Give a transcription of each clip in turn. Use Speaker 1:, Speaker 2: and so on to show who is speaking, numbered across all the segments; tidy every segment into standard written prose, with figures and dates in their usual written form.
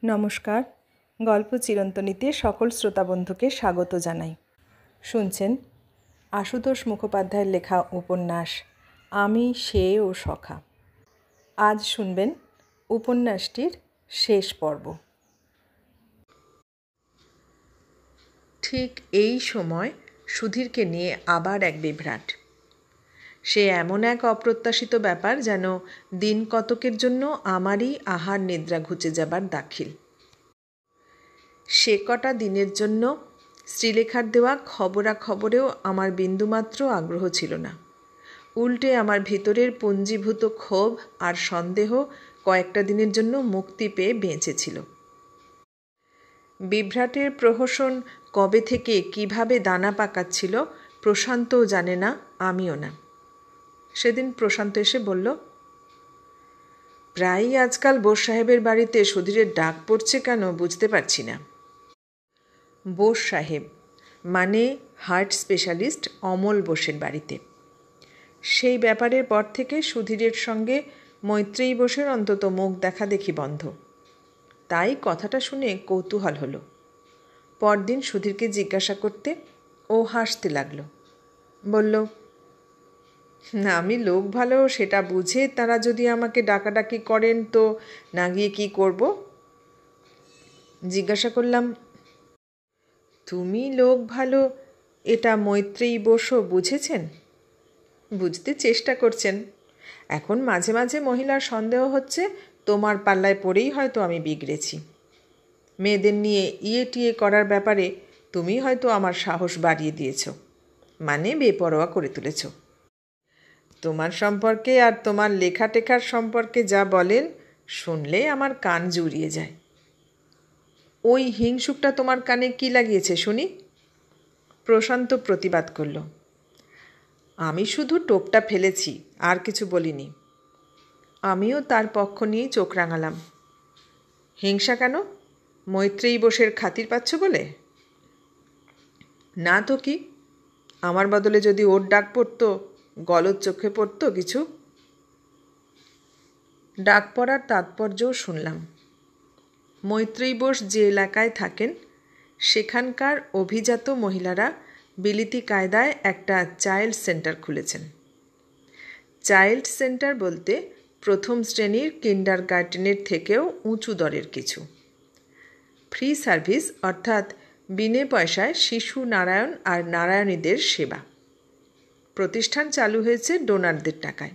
Speaker 1: নমস্কার। গল্প চিরন্তনীতে সকল শ্রোতা বন্ধুকে স্বাগত জানাই। শুনছেন আশুতোষ মুখোপাধ্যায়ের লেখা উপন্যাস আমি, সে ও সখা। আজ শুনবেন উপন্যাসটির শেষ পর্ব। ঠিক এই সময় সুধীরকে নিয়ে আবার এক বিভ্রাট। সে এমন এক অপ্রত্যাশিত ব্যাপার যেন দিন কতকের জন্য আমারই আহার নিদ্রা ঘুচে যাবার দাখিল। সে কটা দিনের জন্য শ্রীলেখার দেওয়া খবরাখবরেও আমার বিন্দুমাত্র আগ্রহ ছিল না। উল্টে আমার ভিতরের পুঞ্জীভূত ক্ষোভ আর সন্দেহ কয়েকটা দিনের জন্য মুক্তি পেয়ে বেঁচেছিল। বিভ্রাটের প্রহসন কবে থেকে কিভাবে দানা পাকাচ্ছিল প্রশান্তও জানে না, আমিও না। সেদিন প্রশান্ত এসে বলল, প্রায়ই আজকাল বোস সাহেবের বাড়িতে সুধীরের ডাক পড়ছে কেন বুঝতে পারছি না। বোস সাহেব মানে হার্ট স্পেশালিস্ট অমল বোসের বাড়িতে। সেই ব্যাপারের পর থেকে সুধীরের সঙ্গে মৈত্রেয়ী বোসের অন্তত মুখ দেখা দেখি বন্ধ। তাই কথাটা শুনে কৌতূহল হলো। পরদিন সুধীরকে জিজ্ঞাসা করতে ও হাসতে লাগলো। বলল, আমি লোক ভালো সেটা বুঝে তারা যদি আমাকে ডাকাডাকি করেন তো না গিয়ে কি করব? জিজ্ঞাসা করলাম, তুমি লোক ভালো এটা মৈত্রেয়ী বোসও বুঝেছেন? বুঝতে চেষ্টা করছেন। এখন মাঝে মাঝে মহিলার সন্দেহ হচ্ছে তোমার পাল্লায় পড়েই হয়তো আমি বিগড়েছি। মেয়েদের নিয়ে টিয়ে করার ব্যাপারে তুমি হয়তো আমার সাহস বাড়িয়ে দিয়েছ, মানে বেপরোয়া করে তুলেছ। তোমার সম্পর্কে আর তোমার লেখা টেখার সম্পর্কে যা বলেন শুনলে আমার কান জুড়িয়ে যায়। ওই হিংসুকটা তোমার কানে কি লাগিয়েছে শুনি? প্রশান্ত প্রতিবাদ করল। আমি শুধু টোপটা ফেলেছি, আর কিছু বলিনি। আমিও তার পক্ষ নিয়েই চোখ রাঙালাম। হিংসা কেন? মৈত্রেয়ী বোসের খাতির পাচ্ছ বলে? না তো কি, আমার বদলে যদি ওর ডাক পড়তো, গলদ চোখে পড়তো কিছু। ডাক পড়ার তাৎপর্যও শুনলাম। মৈত্রেয়ী বোস যে এলাকায় থাকেন সেখানকার অভিজাত মহিলারা বিলিতি কায়দায় একটা চাইল্ড সেন্টার খুলেছেন। চাইল্ড সেন্টার বলতে প্রথম শ্রেণীর কিন্ডারগার্টেনের থেকেও উঁচু দরের কিছু। ফ্রি সার্ভিস অর্থাৎ বিনে পয়সায় শিশু নারায়ণ আর নারায়ণীদের সেবা। প্রতিষ্ঠান চালু হয়েছে ডোনারদের টাকায়।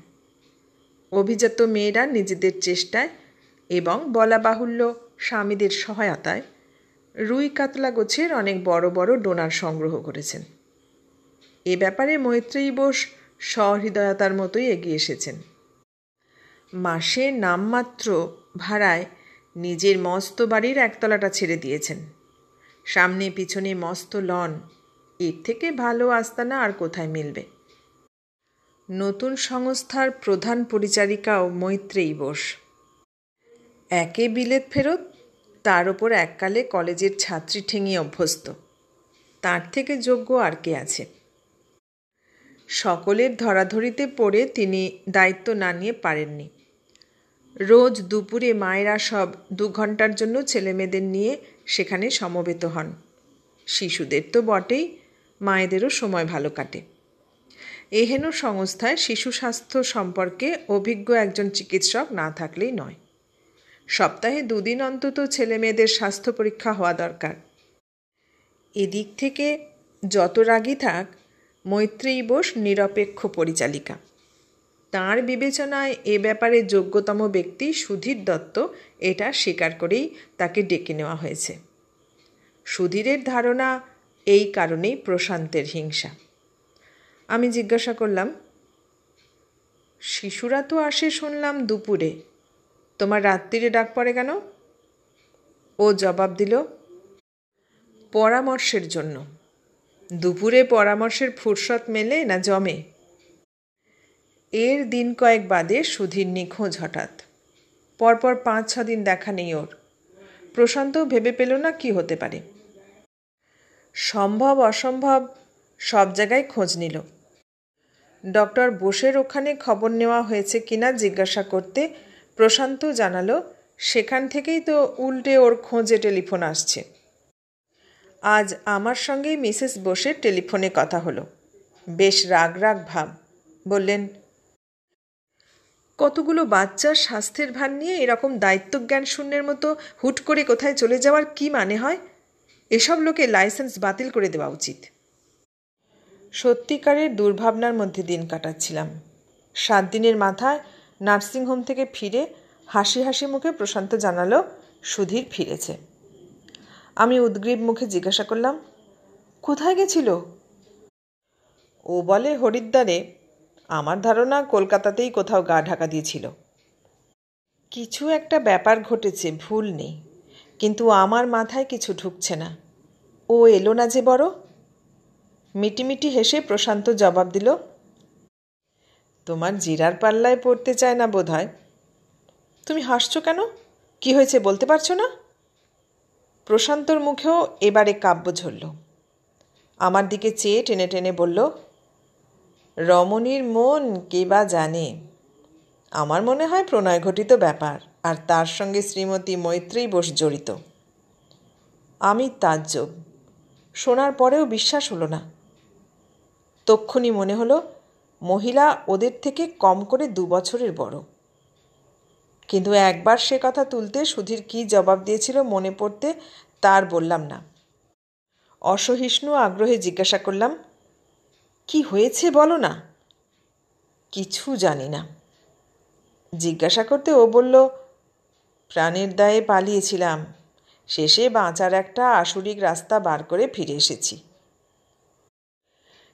Speaker 1: অভিজাত মেয়েরা নিজেদের চেষ্টায় এবং বলা বাহুল্য স্বামীদের সহায়তায় রুই কাতলা গোছের অনেক বড় বড় ডোনার সংগ্রহ করেছেন। এ ব্যাপারে মৈত্রেয়ী বোস সহৃদয়তার মতোই এগিয়ে এসেছেন। মাসে নামমাত্র ভাড়ায় নিজের মস্ত বাড়ির একতলাটা ছেড়ে দিয়েছেন। সামনে পিছনে মস্ত লন। এর থেকে ভালো আস্তানা আর কোথায় মিলবে? নতুন সংস্থার প্রধান পরিচারিকাও মৈত্রেয়ী বোস। একে বিলেত ফেরত, তার ওপর এককালে কলেজের ছাত্রী ঠেঙিয়ে অভ্যস্ত। তার থেকে যোগ্য আর কে আছে? সকলের ধরাধরিতে পড়ে তিনি দায়িত্ব না নিয়ে পারেননি। রোজ দুপুরে মায়েরা সব 2 ঘন্টার জন্য ছেলেমেয়েদের নিয়ে সেখানে সমবেত হন। শিশুদের তো বটেই, মায়েদেরও সময় ভালো কাটে। এহেন সংস্থায় শিশু স্বাস্থ্য সম্পর্কে অভিজ্ঞ একজন চিকিৎসক না থাকলেই নয়। সপ্তাহে 2 দিন অন্তত ছেলেমেয়েদের স্বাস্থ্য পরীক্ষা হওয়া দরকার। এদিক থেকে যত রাগই থাক, মৈত্রেয়ী বোস নিরপেক্ষ পরিচালিকা। তাঁর বিবেচনায় এ ব্যাপারে যোগ্যতম ব্যক্তি সুধীর দত্ত, এটা স্বীকার করেই তাকে ডেকে নেওয়া হয়েছে। সুধীরের ধারণা এই কারণেই প্রশান্তের হিংসা। আমি জিজ্ঞাসা করলাম, শিশুরা তো আসে শুনলাম দুপুরে, তোমার রাত্রিরে ডাক পড়ে কেন? ও জবাব দিল, পরামর্শের জন্য। দুপুরে পরামর্শের ফুরসত মেলে না জমে? এর দিন কয়েক বাদে সুধীর নিখোঁজ হঠাৎ। পরপর 5-6 দিন দেখা নেই ওর। প্রশান্তও ভেবে পেল না কি হতে পারে। সম্ভব অসম্ভব সব জায়গায় খোঁজ নিল। ডক্টর বোসের ওখানে খবর নেওয়া হয়েছে কিনা জিজ্ঞাসা করতে প্রশান্ত জানালো সেখান থেকেই তো উল্টে ওর খোঁজে টেলিফোন আসছে। আজ আমার সঙ্গেই মিসেস বোসের টেলিফোনে কথা হলো। বেশ রাগ রাগ ভাব। বললেন, কতগুলো বাচ্চার স্বাস্থ্যের ভার নিয়ে এরকম দায়িত্বজ্ঞান শূন্যের মতো হুট করে কোথায় চলে যাওয়ার কি মানে হয়? এসব লোকে লাইসেন্স বাতিল করে দেওয়া উচিত। সত্যিকারের দুর্ভাবনার মধ্যে দিন কাটাচ্ছিলাম। 7 দিনের মাথায় নার্সিংহোম থেকে ফিরে হাসি হাসি মুখে প্রশান্ত জানালো সুধীর ফিরেছে। আমি উদ্গ্রীব মুখে জিজ্ঞাসা করলাম, কোথায় গেছিল? ও বলে হরিদ্বারে। আমার ধারণা কলকাতাতেই কোথাও গা ঢাকা দিয়েছিল। কিছু একটা ব্যাপার ঘটেছে, ভুল নেই, কিন্তু আমার মাথায় কিছু ঢুকছে না। ও এলো না যে বড়। মিটিমিটি হেসে প্রশান্ত জবাব দিল, তোমার জিরার পাল্লায় পড়তে চায় না বোধ হয়। তুমি হাসছো কেন? কি হয়েছে বলতে পারছো না? প্রশান্তর মুখেও এবারে কাব্য ঝরল। আমার দিকে চেয়ে টেনে টেনে বলল, রমণীর মন কে বা জানে। আমার মনে হয় প্রণয় ঘটিত ব্যাপার, আর তার সঙ্গে শ্রীমতী মৈত্রেয়ী বোস জড়িত। আমি তাজ্জব। শোনার পরেও বিশ্বাস হলো না। তক্ষুনি মনে হলো মহিলা ওদের থেকে কম করে 2 বছরের বড়। কিন্তু একবার সে কথা তুলতে সুধীর কী জবাব দিয়েছিল মনে পড়তে তার বললাম না। অসহিষ্ণু আগ্রহে জিজ্ঞাসা করলাম, কি হয়েছে বলো না। কিছু জানি না। জিজ্ঞাসা করতে ও বলল, প্রাণের দায়ে পালিয়েছিলাম, শেষে বাঁচার একটা আসুরিক রাস্তা বার করে ফিরে এসেছি।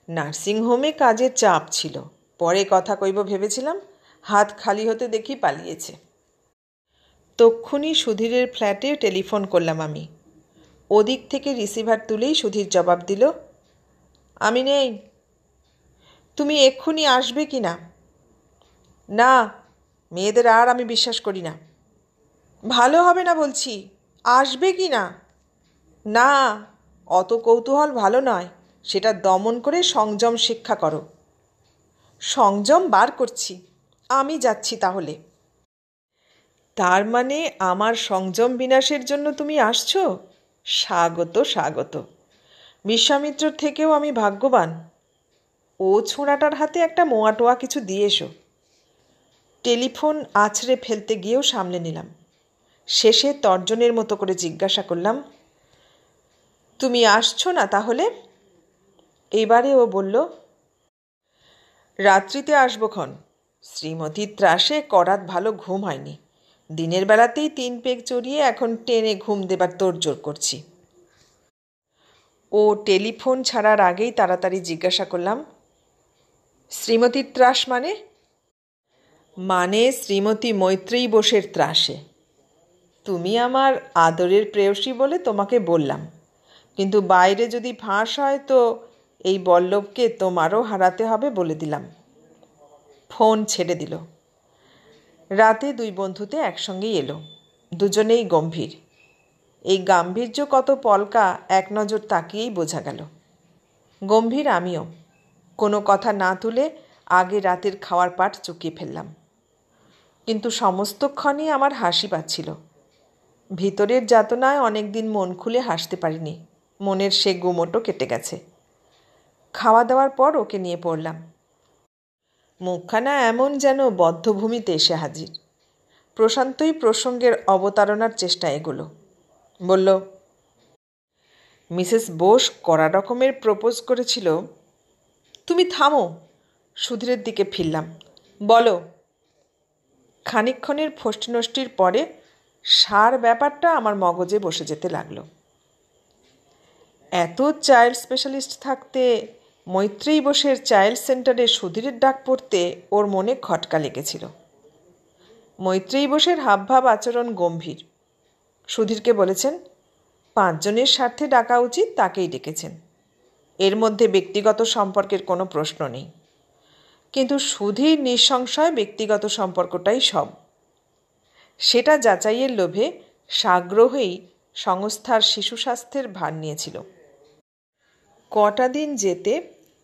Speaker 1: নার্সিংহোমে কাজের চাপ ছিল, পরে কথা কইব ভেবেছিলাম, হাত খালি হতে দেখি পালিয়েছে। তক্ষুনি সুধীরের ফ্ল্যাটে টেলিফোন করলাম আমি। ওদিক থেকে রিসিভার তুলেই সুধীর জবাব দিল, আমি নেই। তুমি এক্ষুনি আসবে কি না? না, মেয়েদের আর আমি বিশ্বাস করি না। ভালো হবে না বলছি, আসবে কি না? না, অত কৌতূহল ভালো নয়, সেটা দমন করে সংযম শিক্ষা করো। সংযম বার করছি, আমি যাচ্ছি তাহলে। তার মানে আমার সংযম বিনাশের জন্য তুমি আসছো? স্বাগত স্বাগত। বিশ্বামিত্রর থেকেও আমি ভাগ্যবান। ও ছোঁড়াটার হাতে একটা মোয়াটোয়া কিছু দিয়ে এসো। টেলিফোন আছড়ে ফেলতে গিয়েও সামলে নিলাম। শেষে তর্জনের মতো করে জিজ্ঞাসা করলাম, তুমি আসছো না তাহলে? এবারে ও বলল, রাত্রিতে আসবক্ষণ। শ্রীমতীর ত্রাসে করাত ভালো ঘুম হয়নি। দিনের বেলাতেই 3 পেগ চড়িয়ে এখন টেনে ঘুম দেবার তোড়জোড় করছি। ও টেলিফোন ছাড়ার আগেই তাড়াতাড়ি জিজ্ঞাসা করলাম, শ্রীমতীর ত্রাস মানে? মানে শ্রীমতী মৈত্রেয়ী বোসের ত্রাসে। তুমি আমার আদরের প্রেয়সী বলে তোমাকে বললাম, কিন্তু বাইরে যদি ফাঁস হয় তো এই বল্লভকে তোমারও হারাতে হবে বলে দিলাম। ফোন ছেড়ে দিল। রাতে 2 বন্ধুতে একসঙ্গেই এলো। দুজনেই গম্ভীর। এই গাম্ভীর্য কত পলকা এক নজর তাকিয়েই বোঝা গেল। গম্ভীর আমিও। কোনো কথা না তুলে আগে রাতের খাওয়ার পাট চুকিয়ে ফেললাম। কিন্তু সমস্তক্ষণই আমার হাসি পাচ্ছিল। ভিতরের যাতনায় অনেক দিন মন খুলে হাসতে পারিনি। মনের সে গুমোটো কেটে গেছে। খাওয়া দাওয়ার পর ওকে নিয়ে পড়লাম। মুখখানা এমন যেন বদ্ধভূমিতে এসে হাজির। প্রশান্তই প্রসঙ্গের অবতারণার চেষ্টা এগোলো। বলল, মিসেস বোস কড়া রকমের প্রপোজ করেছিল। তুমি থামো। সুধীরের দিকে ফিরলাম। বলো। খানিকক্ষণের ফষ্টিনষ্টির পরে সার ব্যাপারটা আমার মগজে বসে যেতে লাগলো। এত চাইল্ড স্পেশালিস্ট থাকতে মৈত্রেয়ী বোসের চাইল্ড সেন্টারে সুধীরের ডাক পড়তে ওর মনে খটকা লেগেছিল। মৈত্রেয়ী বোসের হাবভাব আচরণ গম্ভীর। সুধীরকে বলেছেন 5 জনের স্বার্থে ডাকা উচিত, তাকেই ডেকেছেন। এর মধ্যে ব্যক্তিগত সম্পর্কের কোনো প্রশ্ন নেই। কিন্তু সুধীর নিঃসংশয় ব্যক্তিগত সম্পর্কটাই সব। সেটা যাচাইয়ের লোভে সাগ্রহেই সংস্থার শিশু স্বাস্থ্যের ভার নিয়েছিল। কটা দিন যেতে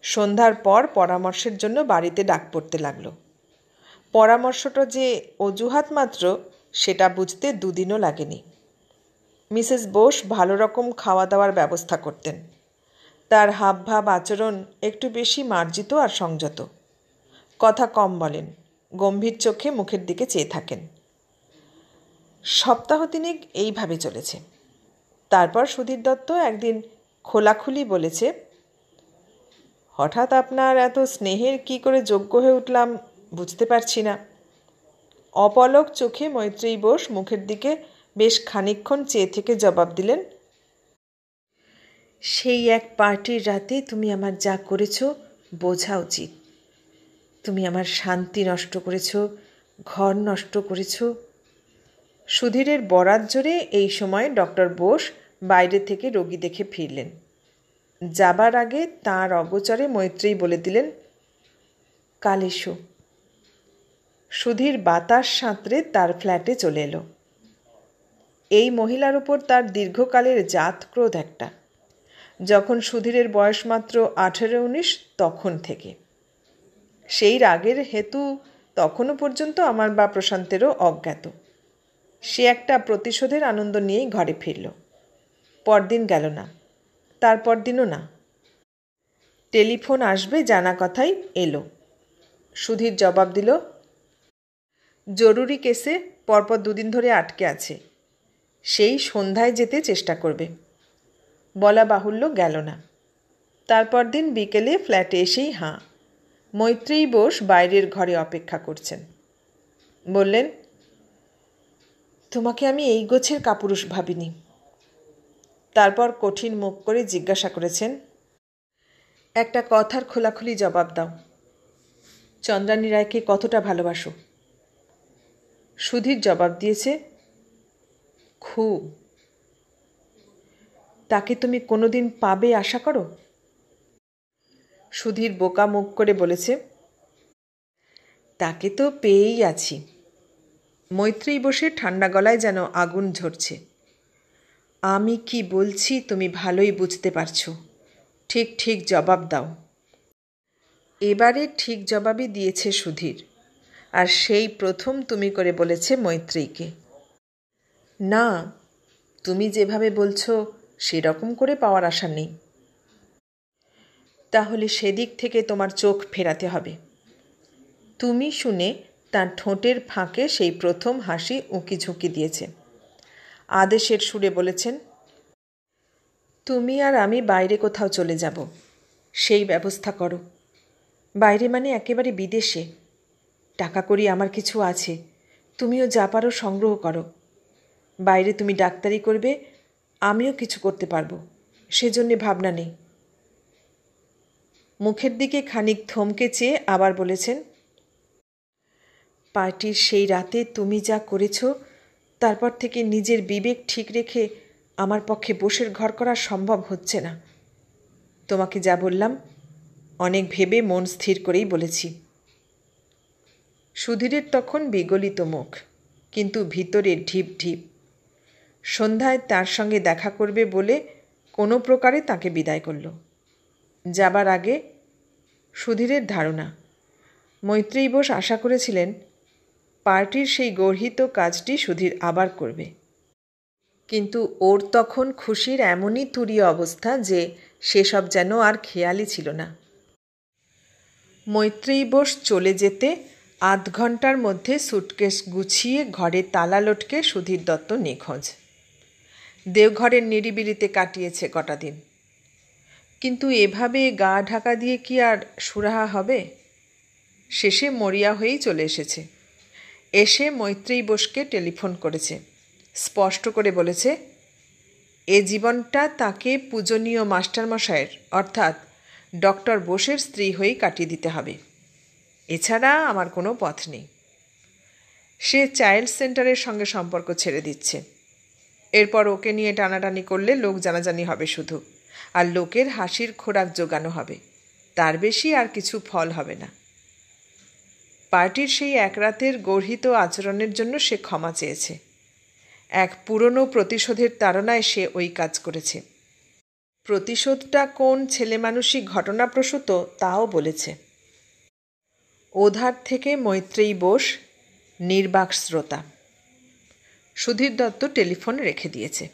Speaker 1: সন্ধ্যার পর পরামর্শের জন্য বাড়িতে ডাক পড়তে লাগলো। পরামর্শটা যে অজুহাত মাত্র সেটা বুঝতে দুদিনও লাগেনি। মিসেস বোস ভালো রকম খাওয়া দাওয়ার ব্যবস্থা করতেন। তার হাবভাব আচরণ একটু বেশি মার্জিত আর সংযত। কথা কম বলেন, গম্ভীর চোখে মুখের দিকে চেয়ে থাকেন। সপ্তাহ তিনেক এইভাবে চলেছে। তারপর সুধীর দত্ত একদিন খোলাখুলি বলেছে, হঠাৎ আপনার এত স্নেহের কি করে যোগ্য হয়ে উঠলাম বুঝতে পারছি না। অপলক চোখে মৈত্রেয়ী বোস মুখের দিকে বেশ খানিকক্ষণ চেয়ে থেকে জবাব দিলেন, সেই এক পার্টির রাতে তুমি আমার যা করেছ বোঝা উচিত। তুমি আমার শান্তি নষ্ট করেছ, ঘর নষ্ট করেছ। সুধীরের বরাত জোরে এই সময় ডক্টর বোস বাইরে থেকে রোগী দেখে ফিরলেন। যাবার আগে তাঁর অগোচরে মৈত্রেয়ী বলে দিলেন, কাল এসো। সুধীর বাতাস সাঁতরে তার ফ্ল্যাটে চলে এলো। এই মহিলার উপর তার দীর্ঘকালের জাত ক্রোধ একটা। যখন সুধীরের বয়স মাত্র 18-19 তখন থেকে। সেই রাগের হেতু তখনও পর্যন্ত আমার বা প্রশান্তেরও অজ্ঞাত। সে একটা প্রতিশোধের আনন্দ নিয়েই ঘরে ফিরল। পরদিন গেল না, তারপর দিনও না। টেলিফোন আসবে জানা কথাই এলো। সুধীর জবাব দিল, জরুরি কেসে পরপর 2 দিন ধরে আটকে আছে, সেই সন্ধ্যায় যেতে চেষ্টা করবে। বলা বাহুল্য গেল না। তারপর দিন বিকেলে ফ্ল্যাটে এসেই মৈত্রেয়ী বোস বাইরের ঘরে অপেক্ষা করছেন। বললেন, তোমাকে আমি এই গোছের কাপুরুষ ভাবিনি। তারপর কঠিন মুখ করে জিজ্ঞাসা করেছেন, একটা কথার খোলাখুলি জবাব দাও, চন্দ্রানী রায়কে কতটা ভালোবাসো? সুধীর জবাব দিয়েছে, খুব। তাকে তুমি কোনোদিন পাবে আশা করো? সুধীর বোকা মুখ করে বলেছে, তাকে তো পেয়েই আছি। মৈত্রেয়ী বসে ঠান্ডা গলায় যেন আগুন ঝরছে। আমি কি বলছি তুমি ভালোই বুঝতে পারছো। ঠিক ঠিক জবাব দাও। এবারে ঠিক জবাবই দিয়েছে সুধীর, আর সেই প্রথম তুমি করে বলেছে মৈত্রেয়ীকে। না, তুমি যেভাবে বলছো সেরকম করে পাওয়ার আশা নেই। তাহলে সেদিক থেকে তোমার চোখ ফেরাতে হবে। তুমি শুনে তার ঠোঁটের ফাঁকে সেই প্রথম হাসি উঁকি ঝুঁকি দিয়েছে। আদেশের সুরে বলেছেন, তুমি আর আমি বাইরে কোথাও চলে যাব, সেই ব্যবস্থা করো। বাইরে মানে একেবারে বিদেশে। টাকা কড়ি আমার কিছু আছে, তুমিও যা পারো সংগ্রহ করো। বাইরে তুমি ডাক্তারি করবে, আমিও কিছু করতে পারবো, সেজন্যে ভাবনা নেই। মুখের দিকে খানিক থমকে চেয়ে আবার বলেছেন, পার্টির সেই রাতে তুমি যা করেছ, তারপর থেকে নিজের বিবেক ঠিক রেখে আমার পক্ষে বোসের ঘর করা সম্ভব হচ্ছে না। তোমাকে যা বললাম অনেক ভেবে মন স্থির করেই বলেছি। সুধীরের তখন বিগলিত মুখ, কিন্তু ভিতরে ঢিপ ঢিপ। সন্ধ্যায় তার সঙ্গে দেখা করবে বলে কোনো প্রকারে তাকে বিদায় করল। যাবার আগে সুধীরের ধারণা, মৈত্রেয়ী বোস আশা করেছিলেন পার্টির সেই গর্হিত কাজটি সুধীর আবার করবে। কিন্তু ওর তখন খুশির এমনই তুরীয় অবস্থা যে সেসব যেন আর খেয়ালই ছিল না। মৈত্রেয়ী বোস চলে যেতে 8 ঘন্টার মধ্যে সুটকেস গুছিয়ে ঘরে তালা লটকে সুধীর দত্ত নিখোঁজ। দেওঘরের নিরিবিলিতে কাটিয়েছে কটা দিন। কিন্তু এভাবে গা ঢাকা দিয়ে কি আর সুরাহা হবে? শেষে মরিয়া হয়েই চলে এসেছে। এসে মৈত্রেয়ী বোসকে টেলিফোন করেছে। স্পষ্ট করে বলেছে, এ জীবনটা তাকে পূজনীয় মাস্টারমশায়ের অর্থাৎ ডক্টর বোসের স্ত্রী হয়েই কাটিয়ে দিতে হবে। এছাড়া আমার কোনো পথ নেই। সে চাইল্ড সেন্টারের সঙ্গে সম্পর্ক ছেড়ে দিচ্ছে। এরপর ওকে নিয়ে টানাটানি করলে লোক জানাজানি হবে শুধু, আর লোকের হাসির খোরাক জোগানো হবে, তার বেশি আর কিছু ফল হবে না। পার্টির সেই এক রাতের গর্হিত আচরণের জন্য সে ক্ষমা চেয়েছে। এক পুরনো প্রতিশোধের তাড়নায় সে ওই কাজ করেছে। প্রতিশোধটা কোন ছেলেমানুষী ঘটনাপ্রসূত তাও বলেছে। ওধার থেকে মৈত্রেয়ী বোস নির্বাক শ্রোতা। সুধীর দত্ত টেলিফোন রেখে দিয়েছে।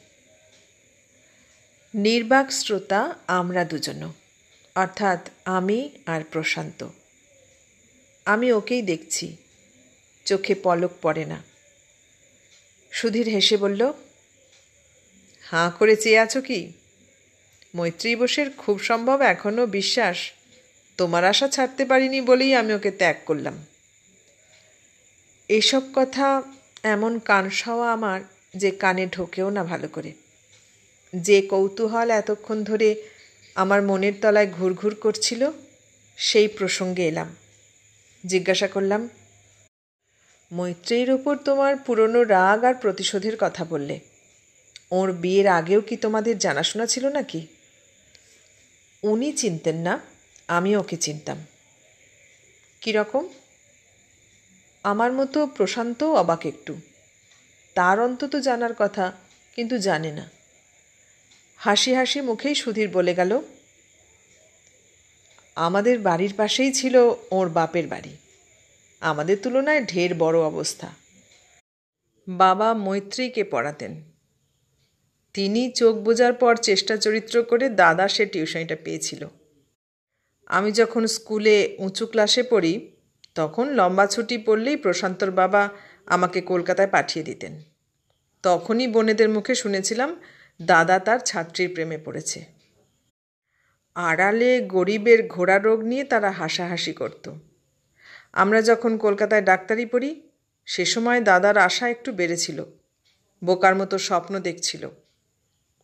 Speaker 1: নির্বাক শ্রোতা আমরা দুজনও, অর্থাৎ আমি আর প্রশান্ত। আমি ওকেই দেখছি, চোখে পলক পড়ে না। সুধীর হেসে বলল, হাঁ করে চেয়ে আছো কি? মৈত্রী বোসের খুব সম্ভব এখনও বিশ্বাস তোমার আশা ছাড়তে পারিনি বলেই আমি ওকে ত্যাগ করলাম। এসব কথা এমন কান সাওয়া আমার যে কানে ঢোকেও না ভালো করে। যে কৌতূহল এতক্ষণ ধরে আমার মনের তলায় ঘুরঘুর করছিল, সেই প্রসঙ্গে এলাম। জিজ্ঞাসা করলাম, মৈত্রেয়ীর ওপর তোমার পুরনো রাগ আর প্রতিশোধের কথা বললে, ওর বিয়ের আগেও কি তোমাদের জানাশোনা ছিল নাকি? উনি চিনতেন না, আমি ওকে চিনতাম। কীরকম? আমার মতো প্রশান্তও অবাক একটু। তার অন্তত জানার কথা, কিন্তু জানে না। হাসি হাসি মুখেই সুধীর বলে গেল, আমাদের বাড়ির পাশেই ছিল ওর বাপের বাড়ি। আমাদের তুলনায় ঢের বড় অবস্থা। বাবা মৈত্রীকে পড়াতেন। তিনি চোখ বোঝার পর চেষ্টা চরিত্র করে দাদা সে টিউশনিটা পেয়েছিল। আমি যখন স্কুলে উঁচু ক্লাসে পড়ি, তখন লম্বা ছুটি পড়লেই প্রশান্তর বাবা আমাকে কলকাতায় পাঠিয়ে দিতেন। তখনই বোনেদের মুখে শুনেছিলাম দাদা তার ছাত্রীর প্রেমে পড়েছে। আড়ালে গরিবের ঘোড়া রোগ নিয়ে তারা হাসাহাসি করত। আমরা যখন কলকাতায় ডাক্তারি পড়ি, সে সময় দাদার আশা একটু বেড়েছিল। বোকার মতো স্বপ্ন দেখছিল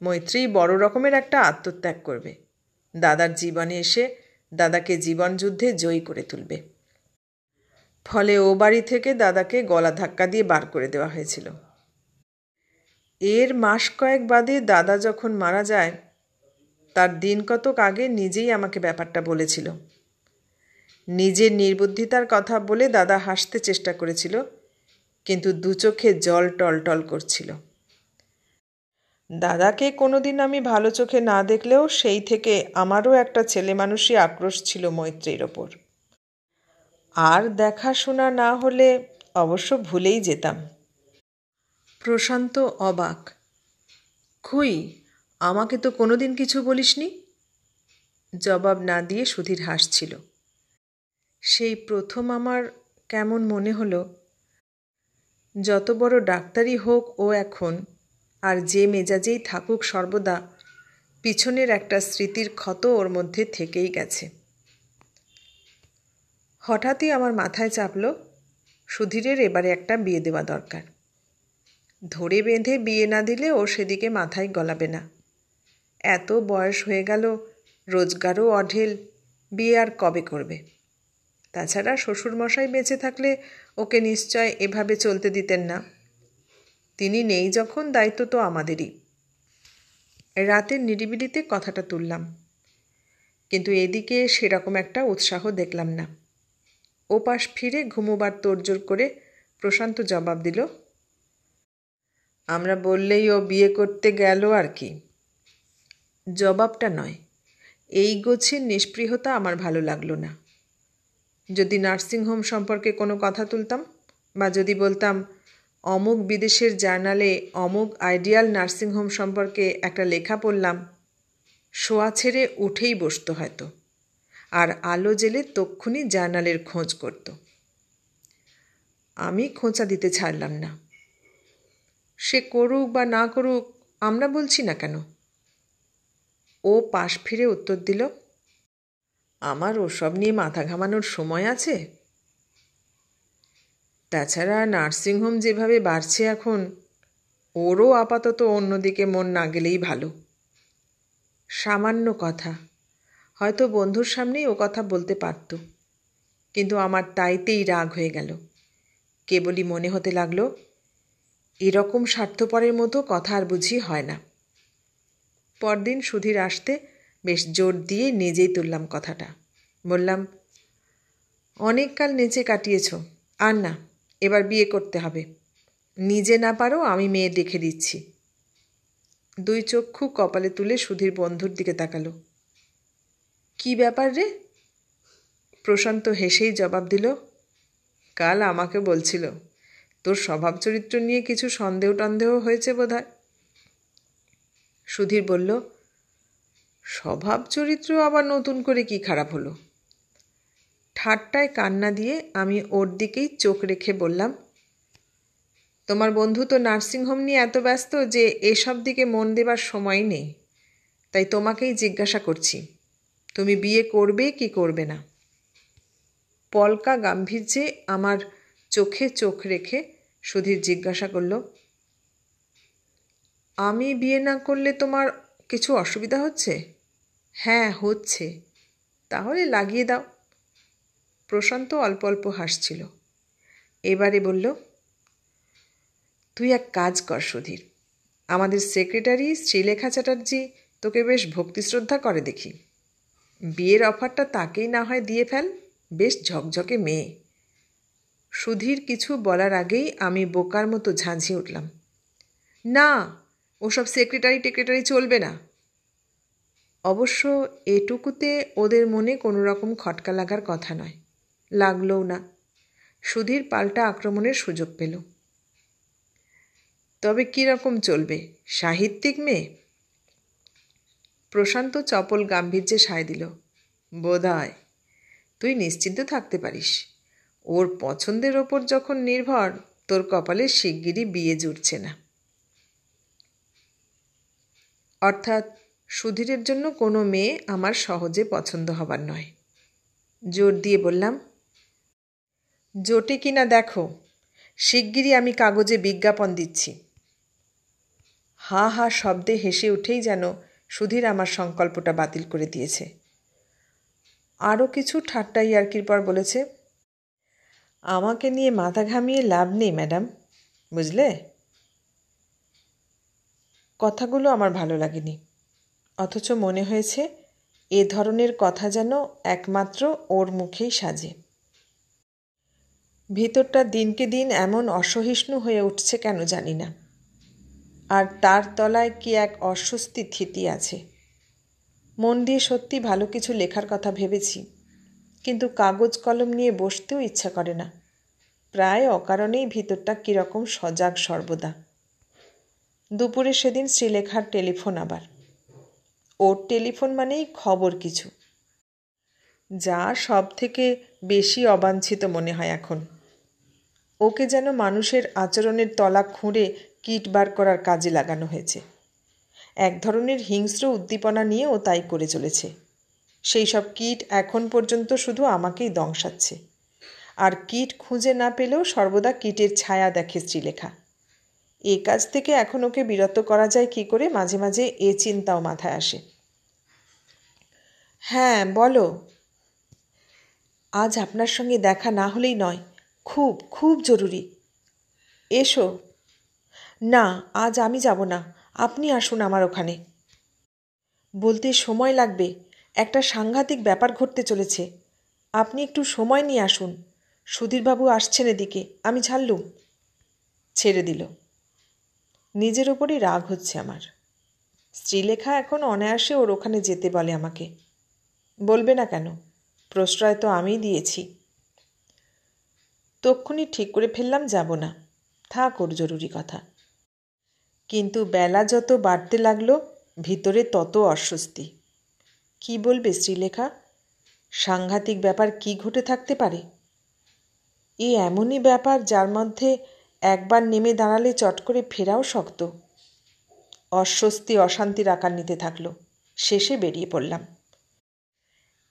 Speaker 1: মৈত্রী বড় রকমের একটা আত্মত্যাগ করবে, দাদার জীবনে এসে দাদাকে জীবনযুদ্ধে জয়ী করে তুলবে। ফলে ও বাড়ি থেকে দাদাকে গলা ধাক্কা দিয়ে বার করে দেওয়া হয়েছিল। এর মাস কয়েক বাদে দাদা যখন মারা যায়, তার দিন কতক আগে নিজেই আমাকে ব্যাপারটা বলেছিল। নিজের নির্বুদ্ধিতার কথা বলে দাদা হাসতে চেষ্টা করেছিল, কিন্তু দু চোখে জল টলটল করছিল। দাদাকে কোনোদিন আমি ভালো চোখে না দেখলেও সেই থেকে আমারও একটা ছেলে মানুষই আক্রোশ ছিল মৈত্রীর ওপর। আর দেখাশোনা না হলে অবশ্য ভুলেই যেতাম। প্রশান্ত অবাক। কই, আমাকে তো কোনোদিন কিছু বলিসনি? জবাব না দিয়ে সুধীর হাসছিল। সেই প্রথম আমার কেমন মনে হলো, যত বড় ডাক্তারই হোক ও এখন, আর যে মেজাজেই থাকুক সর্বদা, পিছনের একটা স্মৃতির ক্ষত ওর মধ্যে থেকেই গেছে। হঠাৎই আমার মাথায় চাপল, সুধীরের এবারে একটা বিয়ে দেওয়া দরকার। ধরে বেঁধে বিয়ে না দিলে ও সেদিকে মাথায় গলাবে না। এত বয়স হয়ে গেল, রোজগারও অঢেল, বিয়ে আর কবে করবে? তাছাড়া শ্বশুরমশাই বেঁচে থাকলে ওকে নিশ্চয় এভাবে চলতে দিতেন না। তিনি নেই যখন দায়িত্ব তো আমাদেরই। রাতের নিরিবিলিতে কথাটা তুললাম, কিন্তু এদিকে সেরকম একটা উৎসাহ দেখলাম না। ওপাশ ফিরে ঘুমোবার তোড়জোড় করে প্রশান্ত জবাব দিল, আমরা বললেই ও বিয়ে করতে গেল আর কি। জবাবটা নয়, এই গোছের নিষ্পৃহতা আমার ভালো লাগলো না। যদি নার্সিংহোম সম্পর্কে কোনো কথা তুলতাম, বা যদি বলতাম অমুক বিদেশের জার্নালে অমুক আইডিয়াল নার্সিংহোম সম্পর্কে একটা লেখা পড়লাম, শোয়া ছেড়ে উঠেই বসত হয়তো, আর আলো জেলে তক্ষুনি জার্নালের খোঁজ করত। আমি খোঁচা দিতে ছাড়লাম না। সে করুক বা না করুক, আমরা বলছি না কেন? ও পাশ ফিরে উত্তর দিল, আমার ওসব নিয়ে মাথা ঘামানোর সময় আছে? তাছাড়া নার্সিংহোম যেভাবে বাড়ছে এখন, ওরও আপাতত অন্যদিকে মন না গেলেই ভালো। সামান্য কথা, হয়তো বন্ধুর সামনেই ও কথা বলতে পারত, কিন্তু আমার তাইতেই রাগ হয়ে গেল। কেবলই মনে হতে লাগলো, এরকম স্বার্থপরের মতো কথা আর বুঝি হয় না। পরদিন সুধীর আসতে বেশ জোর দিয়ে নিজেই তুললাম কথাটা। বললাম, অনেক কাল নেচে কাটিয়েছ, আর না, এবার বিয়ে করতে হবে। নিজে না পারো, আমি মেয়ে দেখে দিচ্ছি। দুই চক্ষু কপালে তুলে সুধীর বন্ধুর দিকে তাকালো। কি ব্যাপার রে? প্রশান্ত হেসেই জবাব দিল, কাল আমাকে বলছিল তোর স্বভাব চরিত্র নিয়ে কিছু সন্দেহ হয়েছে বোধহয়। সুধীর বলল, স্বভাব চরিত্র আবার নতুন করে কি খারাপ হলো? ঠাট্টায় কান্না দিয়ে আমি ওর দিকেই চোখ রেখে বললাম, তোমার বন্ধু তো নার্সিংহোম নিয়ে এত ব্যস্ত যে এসব দিকে মন দেবার সময় নেই। তাই তোমাকেই জিজ্ঞাসা করছি, তুমি বিয়ে করবে কি করবে না? পলকা গাম্ভীর্যে আমার চোখে চোখ রেখে সুধীর জিজ্ঞাসা করল, আমি বিয়ে না করলে তোমার কিছু অসুবিধা হচ্ছে? হ্যাঁ হচ্ছে। তাহলে লাগিয়ে দাও। প্রশান্ত অল্প অল্প হাসছিল। এবারে বলল, তুই এক কাজ কর সুধীর, আমাদের সেক্রেটারি শ্রীলেখা চ্যাটার্জি তোকে বেশ ভক্তি শ্রদ্ধা করে দেখি। বিয়ের অফারটা তাকেই না হয় দিয়ে ফেল, বেশ ঝকঝকে মেয়ে। সুধীর কিছু বলার আগেই আমি বোকার মতো ঝাঁঝিয়ে উঠলাম, না, ওসব সেক্রেটারি চলবে না। অবশ্য এটুকুতে ওদের মনে কোনো রকম খটকা লাগার কথা নয়, লাগলও না। সুধীর পাল্টা আক্রমণের সুযোগ পেল। তবে কীরকম চলবে? সাহিত্যিক মেয়ে? প্রশান্ত চপল গাম্ভীর্যে সায় দিল, বোধহয়। তুই নিশ্চিন্ত থাকতে পারিস, ওর পছন্দের ওপর যখন নির্ভর, তোর কপালে শিগগিরই বিয়ে জুটছে না। অর্থাৎ সুধীরের জন্য কোনো মেয়ে আমার সহজে পছন্দ হবার নয়। জোর দিয়ে বললাম, জোটে কিনা দেখো, শিগগিরই আমি কাগজে বিজ্ঞাপন দিচ্ছি। হা হা শব্দে হেসে উঠেই যেন সুধীর আমার সংকল্পটা বাতিল করে দিয়েছে। আরও কিছু ঠাট্টা ইয়ার্কির পর বলেছে, আমাকে নিয়ে মাথা ঘামিয়ে লাভ নেই ম্যাডাম, বুঝলে? কথাগুলো আমার ভালো লাগেনি, অথচ মনে হয়েছে এ ধরনের কথা যেন একমাত্র ওর মুখেই সাজে। ভিতরটা দিনকে দিন এমন অসহিষ্ণু হয়ে উঠছে কেন জানি না। আর তার তলায় কি এক অস্বস্তি থিতি আছে। মন দিয়ে সত্যি ভালো কিছু লেখার কথা ভেবেছি, কিন্তু কাগজ কলম নিয়ে বসতেও ইচ্ছা করে না। প্রায় অকারণেই ভিতরটা কীরকম সজাগ সর্বদা। দুপুরে সেদিন শ্রীলেখার টেলিফোন আবার। ওর টেলিফোন মানেই খবর কিছু, যা সব থেকে বেশি অবাঞ্ছিত মনে হয় এখন। ওকে যেন মানুষের আচরণের তলা খুঁড়ে কিট বার করার কাজে লাগানো হয়েছে। এক ধরনের হিংস্র উদ্দীপনা নিয়ে ও তাই করে চলেছে। সেই সব কিট এখন পর্যন্ত শুধু আমাকেই দংশাচ্ছে। আর কিট খুঁজে না পেলেও সর্বদা কিটের ছায়া দেখে শ্রীলেখা। এই কাজ থেকে এখন ওকে বিরত করা যায় কি করে, মাঝে মাঝে এ চিন্তাও মাথায় আসে। হ্যাঁ বলো। আজ আপনার সঙ্গে দেখা না হলেই নয়, খুব খুব জরুরি। এসো। না, আজ আমি যাব না, আপনি আসুন আমার ওখানে। বলতে সময় লাগবে, একটা সাংঘাতিক ব্যাপার ঘটতে চলেছে। আপনি একটু সময় নিয়ে আসুন। সুধীরবাবু আসছেন এদিকে, আমি ছাড়লুম। ছেড়ে দিল। নিজের ওপরই রাগ হচ্ছে আমার। শ্রীলেখা এখন অনায়াসে ওর ওখানে যেতে বলে আমাকে। বলবে না কেন? প্রশ্রয় তো আমিই দিয়েছি। তক্ষুনি ঠিক করে ফেললাম যাব না, থাক ওর জরুরি কথা। কিন্তু বেলা যত বাড়তে লাগলো, ভিতরে তত অস্বস্তি। কি বলবে শ্রীলেখা? সাংঘাতিক ব্যাপার কি ঘটে থাকতে পারে? এমনই ব্যাপার যার মধ্যে একবার নেমে দাঁড়ালে চট করে ফেরাও শক্ত। অস্বস্তি অশান্তির আকার নিতে থাকলো। শেষে বেরিয়ে পড়লাম।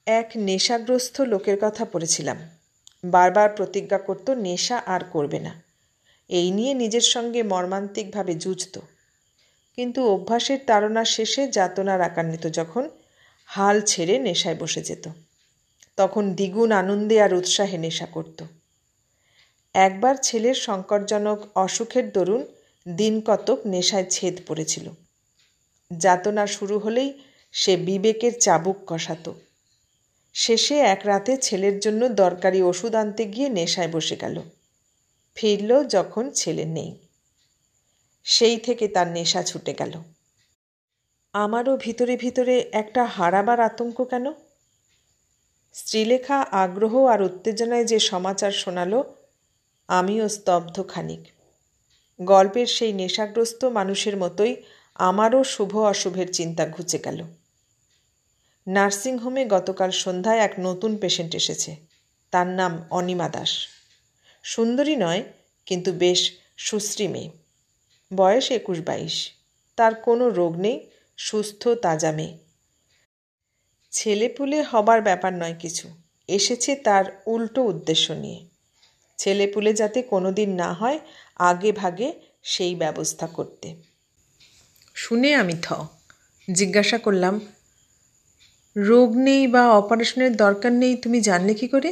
Speaker 1: এক নেশাগ্রস্ত লোকের কথা পড়েছিলাম। বারবার প্রতিজ্ঞা করত নেশা আর করবে না। এই নিয়ে নিজের সঙ্গে মর্মান্তিকভাবে যুঝত। কিন্তু অভ্যাসের তাড়না শেষে যাতনার আকার নিত যখন, হাল ছেড়ে নেশায় বসে যেত। তখন দ্বিগুণ আনন্দে আর উৎসাহে নেশা করত। একবার ছেলের সংকটজনক অসুখের দরুন দিন কতক নেশায় ছেদ পড়েছিল। যাতনা শুরু হলেই সে বিবেকের চাবুক কষাত। শেষে এক রাতে ছেলের জন্য দরকারি ওষুধ আনতে গিয়ে নেশায় বসে গেল। ফিরল যখন ছেলে নেই। সেই থেকে তার নেশা ছুটে গেল। আমারও ভিতরে ভিতরে একটা হারাবার আতঙ্ক কেন? শ্রীলেখা আগ্রহ আর উত্তেজনায় যে সমাচার শোনালো, আমিও স্তব্ধ খানিক। গল্পের সেই নেশাগ্রস্ত মানুষের মতোই আমারও শুভ অশুভের চিন্তা ঘুচে গেল। নার্সিংহোমে গতকাল সন্ধ্যায় এক নতুন পেশেন্ট এসেছে। তার নাম অনিমা দাস। সুন্দরী নয়, কিন্তু বেশ সুশ্রী মেয়ে। বয়স 21-22। তার কোনো রোগ নেই, সুস্থ তাজা মেয়ে। ছেলেপুলে হবার ব্যাপার নয় কিছু, এসেছে তার উল্টো উদ্দেশ্য নিয়ে। ছেলেপুলে যাতে কোনো দিন না হয় আগে ভাগে সেই ব্যবস্থা করতে। শুনে আমি জিজ্ঞাসা করলাম, রোগ নেই বা অপারেশনের দরকার নেই তুমি জানলে কি করে?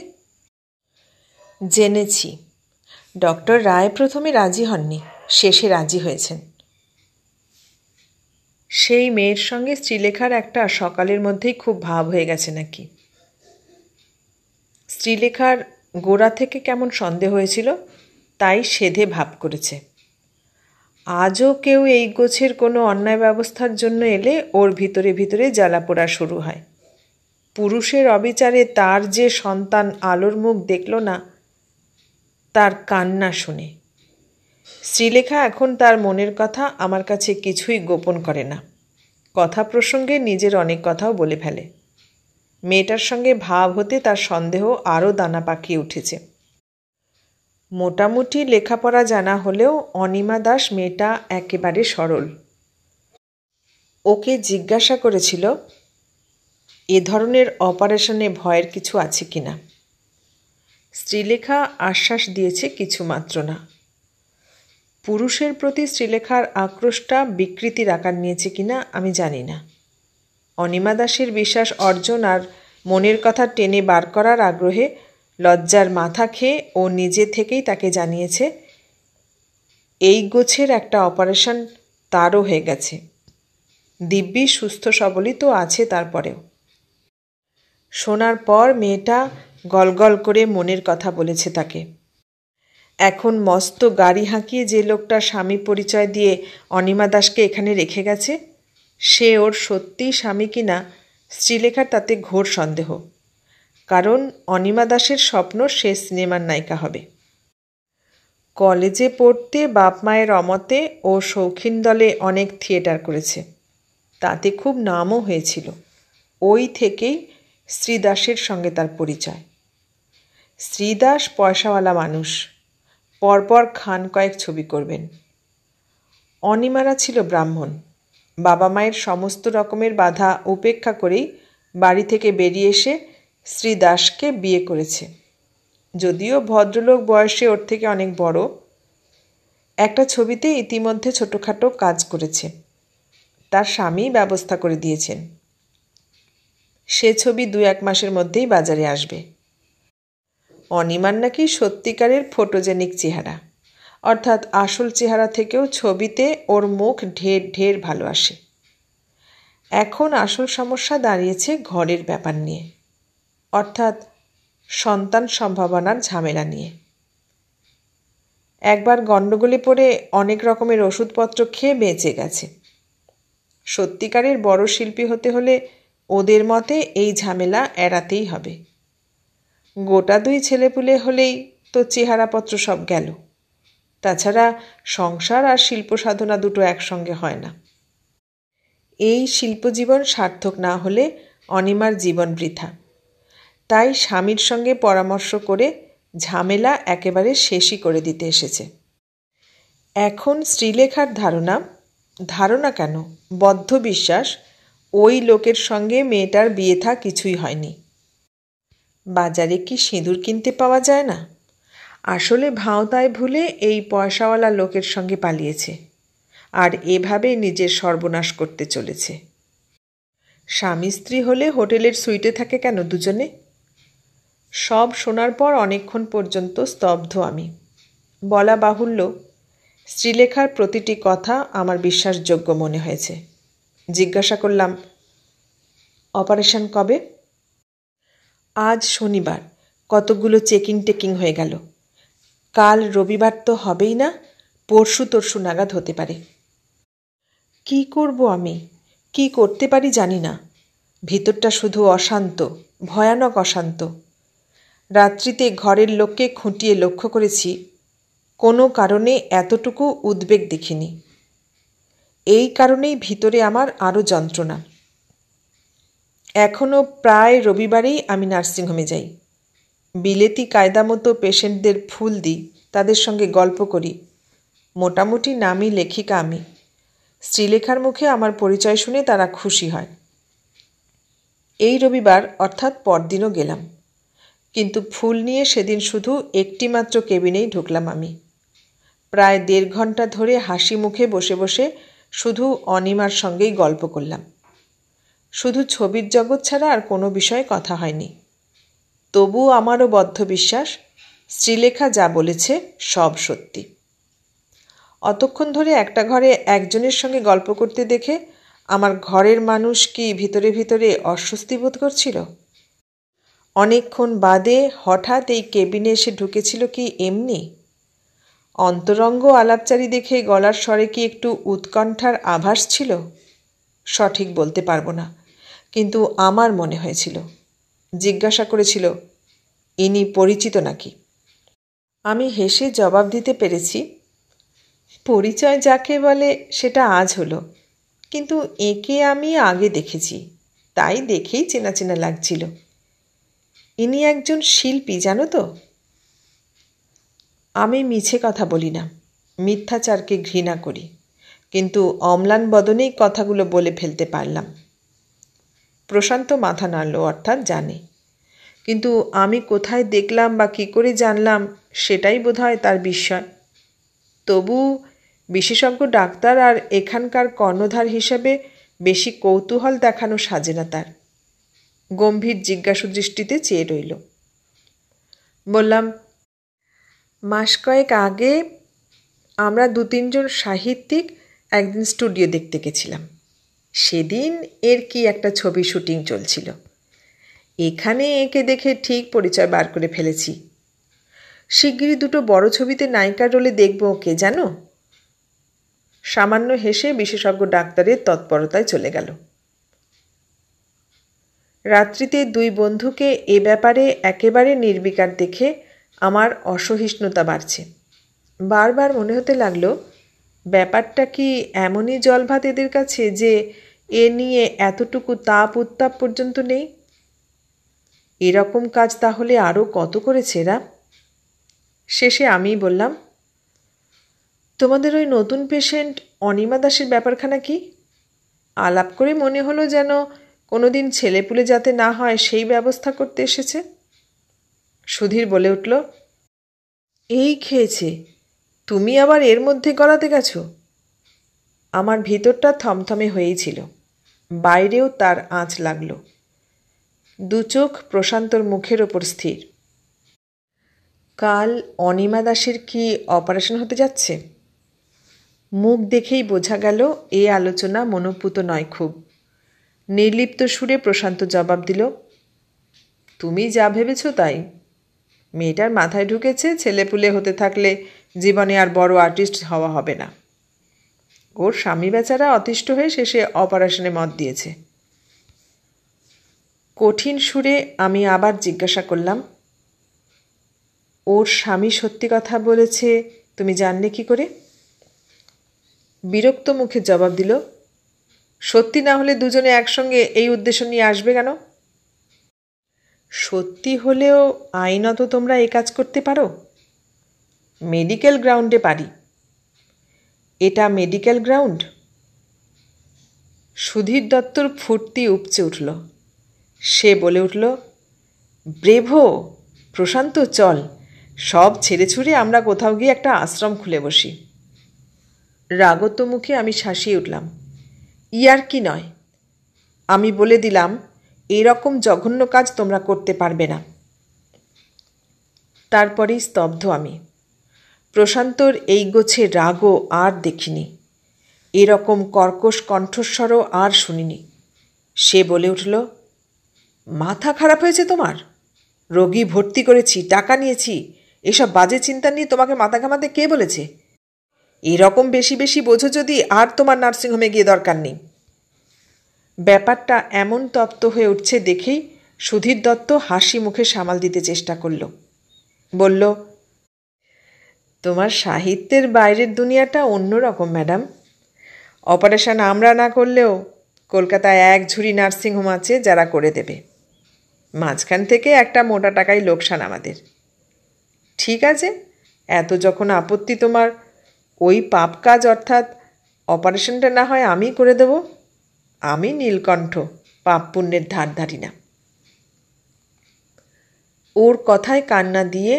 Speaker 1: জেনেছি। ডক্টর রায় প্রথমে রাজি হননি, শেষে রাজি হয়েছেন। সেই মেয়ের সঙ্গে শ্রীলেখার একটা সকালের মধ্যেই খুব ভাব হয়ে গেছে নাকি। শ্রীলেখার গোড়া থেকে কেমন সন্দেহ হয়েছিল, তাই সেধে ভাব করেছে। আজও কেউ এই গোছের কোনো অন্যায় ব্যবস্থার জন্য এলে ওর ভিতরে ভিতরে জ্বালাপোড়া শুরু হয়। পুরুষের অবিচারে তার যে সন্তান আলোর মুখ দেখল না, তার কান্না শুনে। শ্রীলেখা এখন তার মনের কথা আমার কাছে কিছুই গোপন করে না। কথা প্রসঙ্গে নিজের অনেক কথাও বলে ফেলে। মেয়েটার সঙ্গে ভাব হতে তার সন্দেহ আরও দানা পাকিয়ে উঠেছে। মোটামুটি লেখাপড়া জানা হলেও অনিমা দাস মেয়েটা একেবারে সরল। ওকে জিজ্ঞাসা করেছিল এ ধরনের অপারেশনে ভয়ের কিছু আছে কিনা। শ্রীলেখা আশ্বাস দিয়েছে কিছু মাত্র না। পুরুষের প্রতি শ্রীলেখার আক্রোশটা বিকৃতির আকার নিয়েছে কিনা আমি জানি না। অনিমা দাসের বিশ্বাস অর্জন আর মনের কথা টেনে বার করার আগ্রহে লজ্জার মাথা খেয়ে ও নিজে থেকেই তাকে জানিয়েছে এই গোছের একটা অপারেশন তারও হয়ে গেছে। দিব্যি সুস্থ সবলই তো আছে। তারপরেও শোনার পর মেয়েটা গলগল করে মনের কথা বলেছে তাকে। এখন মস্ত গাড়ি হাঁকিয়ে যে লোকটা স্বামী পরিচয় দিয়ে অনিমা দাসকে এখানে রেখে গেছে, সে ওর সত্যিই স্বামী কিনা শ্রীলেখার তাতে ঘোর সন্দেহ। কারণ অনিমা দাসের স্বপ্ন সে সিনেমার নায়িকা হবে। কলেজে পড়তে বাপ মায়ের অমতে ও শৌখিন দলে অনেক থিয়েটার করেছে, তাতে খুব নামও হয়েছিল। ওই থেকেই শ্রীদাসের সঙ্গে তার পরিচয়। শ্রীদাস পয়সাওয়ালা মানুষ, পরপর খান কয়েক ছবি করবেন। অনিমারা ছিল ব্রাহ্মণ, বাবা মায়ের সমস্ত রকমের বাধা উপেক্ষা করেই বাড়ি থেকে বেরিয়ে এসে শ্রীদাসকে বিয়ে করেছে। যদিও ভদ্রলোক বয়সে ওর থেকে অনেক বড়। একটা ছবিতে ইতিমধ্যে ছোটোখাটো কাজ করেছে, তার স্বামী ব্যবস্থা করে দিয়েছেন। সে ছবি 2-1 মাসের মধ্যেই বাজারে আসবে। অনিমার নাকি সত্যিকারের ফটোজেনিক চেহারা, অর্থাৎ আসল চেহারা থেকেও ছবিতে ওর মুখ ঢের ঢের ভালো আসে। এখন আসল সমস্যা দাঁড়িয়েছে ঘরের ব্যাপার নিয়ে, অর্থাৎ সন্তান সম্ভাবনার ঝামেলা নিয়ে। একবার গণ্ডগোলে পড়ে অনেক রকমের ওষুধপত্র খেয়ে বেঁচে গেছে। সত্যিকারের বড় শিল্পী হতে হলে ওদের মতে এই ঝামেলা এড়াতেই হবে। গোটা 2 ছেলেপুলে হলেই তো চেহারাপত্র সব গেল। তাছাড়া সংসার আর শিল্প সাধনা দুটো একসঙ্গে হয় না। এই শিল্পজীবন সার্থক না হলে অনিমার জীবন বৃথা। তাই স্বামীর সঙ্গে পরামর্শ করে ঝামেলা একেবারে শেষই করে দিতে এসেছে। এখন শ্রীলেখার ধারণা কেন, বদ্ধ বিশ্বাস, ওই লোকের সঙ্গে মেয়েটার বিয়ে থা কিছুই হয়নি। বাজারে কি সিঁদুর কিনতে পাওয়া যায় না? আসলে ভাঁওতায় ভুলে এই পয়সাওয়ালা লোকের সঙ্গে পালিয়েছে, আর এভাবে নিজের সর্বনাশ করতে চলেছে। স্বামী স্ত্রী হলে হোটেলের সুইটে থাকে কেন দুজনে? সব শোনার পর অনেকক্ষণ পর্যন্ত স্তব্ধ আমি। বলা বাহুল্য, শ্রীলেখার প্রতিটি কথা আমার বিশ্বাসযোগ্য মনে হয়েছে। জিজ্ঞাসা করলাম, অপারেশন কবে? আজ শনিবার, কতগুলো চেকিং হয়ে গেল। কাল রবিবার তো হবেই না, পরশু নাগাদ হতে পারে। কি করব আমি, কি করতে পারি জানি না। ভিতরটা শুধু অশান্ত, ভয়ানক অশান্ত। রাত্রিতে ঘরের লোককে খুঁটিয়ে লক্ষ্য করেছি, কোনো কারণে এতটুকু উদ্বেগ দেখিনি। এই কারণেই ভিতরে আমার আরও যন্ত্রণা। এখনও প্রায় রবিবারেই আমি নার্সিংহোমে যাই। বিলেতি কায়দা মতো পেশেন্টদের ফুল দিই, তাদের সঙ্গে গল্প করি। মোটামুটি নামী লেখিকা আমি। শ্রীলেখার মুখে আমার পরিচয় শুনে তারা খুশি হয়। এই রবিবার অর্থাৎ পরদিনও গেলাম, কিন্তু ফুল নিয়ে সেদিন শুধু একটি মাত্র কেবিনেই ঢুকলাম আমি। প্রায় 1.5 ঘন্টা ধরে হাসি মুখে বসে বসে শুধু অনিমার সঙ্গেই গল্প করলাম। শুধু ছবির জগৎ ছাড়া আর কোনো বিষয়ে কথা হয়নি। তবু আমারও বদ্ধ বিশ্বাস, শ্রীলেখা যা বলেছে সব সত্যি। অতক্ষণ ধরে একটা ঘরে একজনের সঙ্গে গল্প করতে দেখে আমার ঘরের মানুষ কি ভিতরে ভিতরে অস্বস্তি বোধ করছিল? অনেকক্ষণ বাদে হঠাৎ এই কেবিনে এসে ঢুকেছিল কি এমনি? অন্তরঙ্গ আলাপচারী দেখে গলার স্বরে কি একটু উৎকণ্ঠার আভাস ছিল? সঠিক বলতে পারবো না, কিন্তু আমার মনে হয়েছিল। জিজ্ঞাসা করেছিল, ইনি পরিচিত নাকি? আমি হেসে জবাব দিতে পেরেছি, পরিচয় যাকে বলে সেটা আজ হলো, কিন্তু একে আমি আগে দেখেছি, তাই দেখেই চেনা চেনা লাগছিল। ইনি একজন শিল্পী, জানো তো? আমি মিছে কথা বলি না, মিথ্যাচারকে ঘৃণা করি, কিন্তু অম্লান বদনেই কথাগুলো বলে ফেলতে পারলাম। প্রশান্ত মাথা নাড়ল, অর্থাৎ জানে। কিন্তু আমি কোথায় দেখলাম বা কী করে জানলাম সেটাই বোধহয় তার বিস্ময়। তবু বিশেষজ্ঞ ডাক্তার আর এখানকার কর্ণধার হিসেবে বেশি কৌতূহল দেখানো সাজে না তার। গম্ভীর জিজ্ঞাসু দৃষ্টিতে চেয়ে রইল। বললাম, মাস কয়েক আগে আমরা 2-3 জন সাহিত্যিক একদিন স্টুডিও দেখতে গেছিলাম। সেদিন এর কি একটা ছবি শুটিং চলছিল। এখানে একে দেখে ঠিক পরিচয় বার করে ফেলেছি। শিগগিরই 2টো বড় ছবিতে নায়িকার রোলে দেখব ওকে, জানো? সামান্য হেসে বিশেষজ্ঞ ডাক্তারের তৎপরতায় চলে গেল। রাত্রিতে 2 বন্ধুকে এ ব্যাপারে একেবারে নির্বিকার দেখে আমার অসহিষ্ণুতা বাড়ছে। বারবার মনে হতে লাগলো, ব্যাপারটা কি এমনই জলভাত এদের কাছে যে এ নিয়ে এতটুকু তাপ উত্তাপ পর্যন্ত নেই? এরকম কাজ তাহলে আরও কত করেছে এরা? শেষে আমিই বললাম, তোমাদের ওই নতুন পেশেন্ট অনিমা দাসের ব্যাপারখানা কি? আলাপ করে মনে হলো যেন কোনোদিন ছেলেপুলে যাতে না হয় সেই ব্যবস্থা করতে এসেছে। সুধীর বলে উঠল, এই খেয়েছে, তুমি আবার এর মধ্যে গলাতে গেছো? আমার ভিতরটা থমথমে হয়েই ছিল, বাইরেও তার আঁচ লাগলো। 2 চোখ প্রশান্তর মুখের ওপর স্থির। কাল অনিমা দাসের কি অপারেশন হতে যাচ্ছে? মুখ দেখেই বোঝা গেল এ আলোচনা মনোপুত নয় খুব। নির্লিপ্ত সুরে প্রশান্ত জবাব দিল, তুমি যা ভেবেছ তাই। মেয়েটার মাথায় ঢুকেছে ছেলেপুলে হতে থাকলে জীবনে আর বড় আর্টিস্ট হওয়া হবে না। ওর স্বামী বেচারা অতিষ্ঠ হয়ে শেষে অপারেশনে মত দিয়েছে। কঠিন সুরে আমি আবার জিজ্ঞাসা করলাম, ওর স্বামী সত্যি কথা বলেছে তুমি জানলে কি করে? বিরক্ত মুখে জবাব দিল, সত্যি না হলে দুজনে একসঙ্গে এই উদ্দেশ্য নিয়ে আসবে কেন? সত্যি হলেও আইনত তোমরা এই কাজ করতে পারো? মেডিকেল গ্রাউন্ডে পারি। এটা মেডিকেল গ্রাউন্ড? সুধীর দত্তর ফুর্তি উপচে উঠল। সে বলে উঠল, ব্রেভো প্রশান্ত, চল, সব ছেড়ে ছুড়ে আমরা কোথাও গিয়ে একটা আশ্রম খুলে বসি। রাগত মুখে আমি শাসিয়ে উঠলাম, ইয়ার কি নয়। আমি বলে দিলাম, এরকম জঘন্য কাজ তোমরা করতে পারবে না। তারপরেই স্তব্ধ আমি। প্রশান্তর এই গোছে রাগও আর দেখিনি, এরকম কর্কশ কণ্ঠস্বরও আর শুনিনি। সে বলে উঠল, মাথা খারাপ হয়েছে তোমার? রোগী ভর্তি করেছি, টাকা নিয়েছি, এসব বাজে চিন্তা নিয়ে তোমাকে মাথা ঘামাতে কে বলেছে? এরকম বেশি বেশি বোঝো যদি, আর তোমার নার্সিংহোমে গিয়ে দরকার নেই। ব্যাপারটা এমন তপ্ত হয়ে উঠছে দেখেই সুধীর দত্ত হাসি মুখে সামাল দিতে চেষ্টা করল। বলল, তোমার সাহিত্যের বাইরের দুনিয়াটা অন্যরকম ম্যাডাম। অপারেশন আমরা না করলেও কলকাতায় এক ঝুড়ি নার্সিংহোম আছে যারা করে দেবে। মাঝখান থেকে একটা মোটা টাকায় লোকসান আমাদের। ঠিক আছে, এত যখন আপত্তি তোমার, ওই পাপ কাজ অর্থাৎ অপারেশনটা না হয় আমি করে দেব। আমি নীলকণ্ঠ, পাপ পুণ্যের ধার ধারি না। ওর কথায় কান্না দিয়ে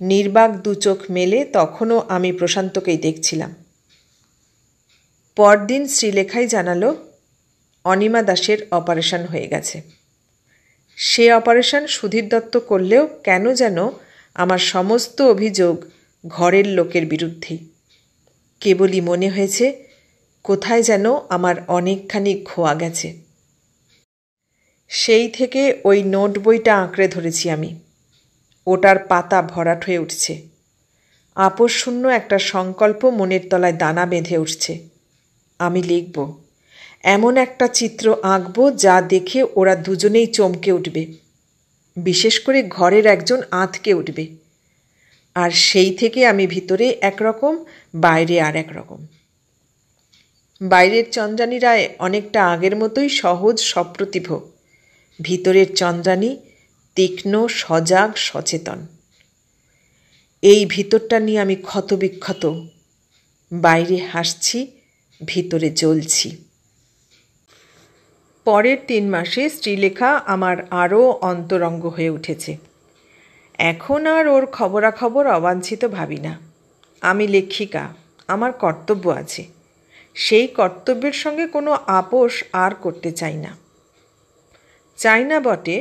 Speaker 1: নির্বাক দু চোখ মেলে তখনও আমি প্রশান্তকেই দেখছিলাম। পরদিন শ্রীলেখাই জানালো অনিমা দাসের অপারেশন হয়ে গেছে। সে অপারেশন সুধীর দত্ত করলেও কেন যেন আমার সমস্ত অভিযোগ ঘরের লোকের বিরুদ্ধেই। কেবলই মনে হয়েছে কোথায় যেন আমার অনেকখানি খোয়া গেছে। সেই থেকে ওই নোট বইটা আঁকড়ে ধরেছি আমি। ওটার পাতা ভরাট হয়ে উঠছে। আপোষশূন্য একটা সংকল্প মনের তলায় দানা বেঁধে উঠছে। আমি লিখব, এমন একটা চিত্র আঁকব যা দেখে ওরা দুজনেই চমকে উঠবে, বিশেষ করে ঘরের একজন আঁতকে উঠবে। আর সেই থেকে আমি ভিতরে একরকম, বাইরে আর একরকম। বাইরের চন্দ্রানী রায় অনেকটা আগের মতোই সহজ সপ্রতিভ, ভিতরের চন্দ্রানী তীক্ষ্ণ, সজাগ, সচেতন। এই ভিতরটা নিয়ে আমি ক্ষতবিক্ষত, বাইরে হাসছি, ভিতরে জ্বলছি। পরের 3 মাসে শ্রীলেখা আমার আরও অন্তরঙ্গ হয়ে উঠেছে। এখন আর ওর খবরাখবর অবাঞ্ছিত ভাবি না। আমি লেখিকা, আমার কর্তব্য আছে। সেই কর্তব্যের সঙ্গে কোনো আপোষ আর করতে চাই না। চাই না বটে,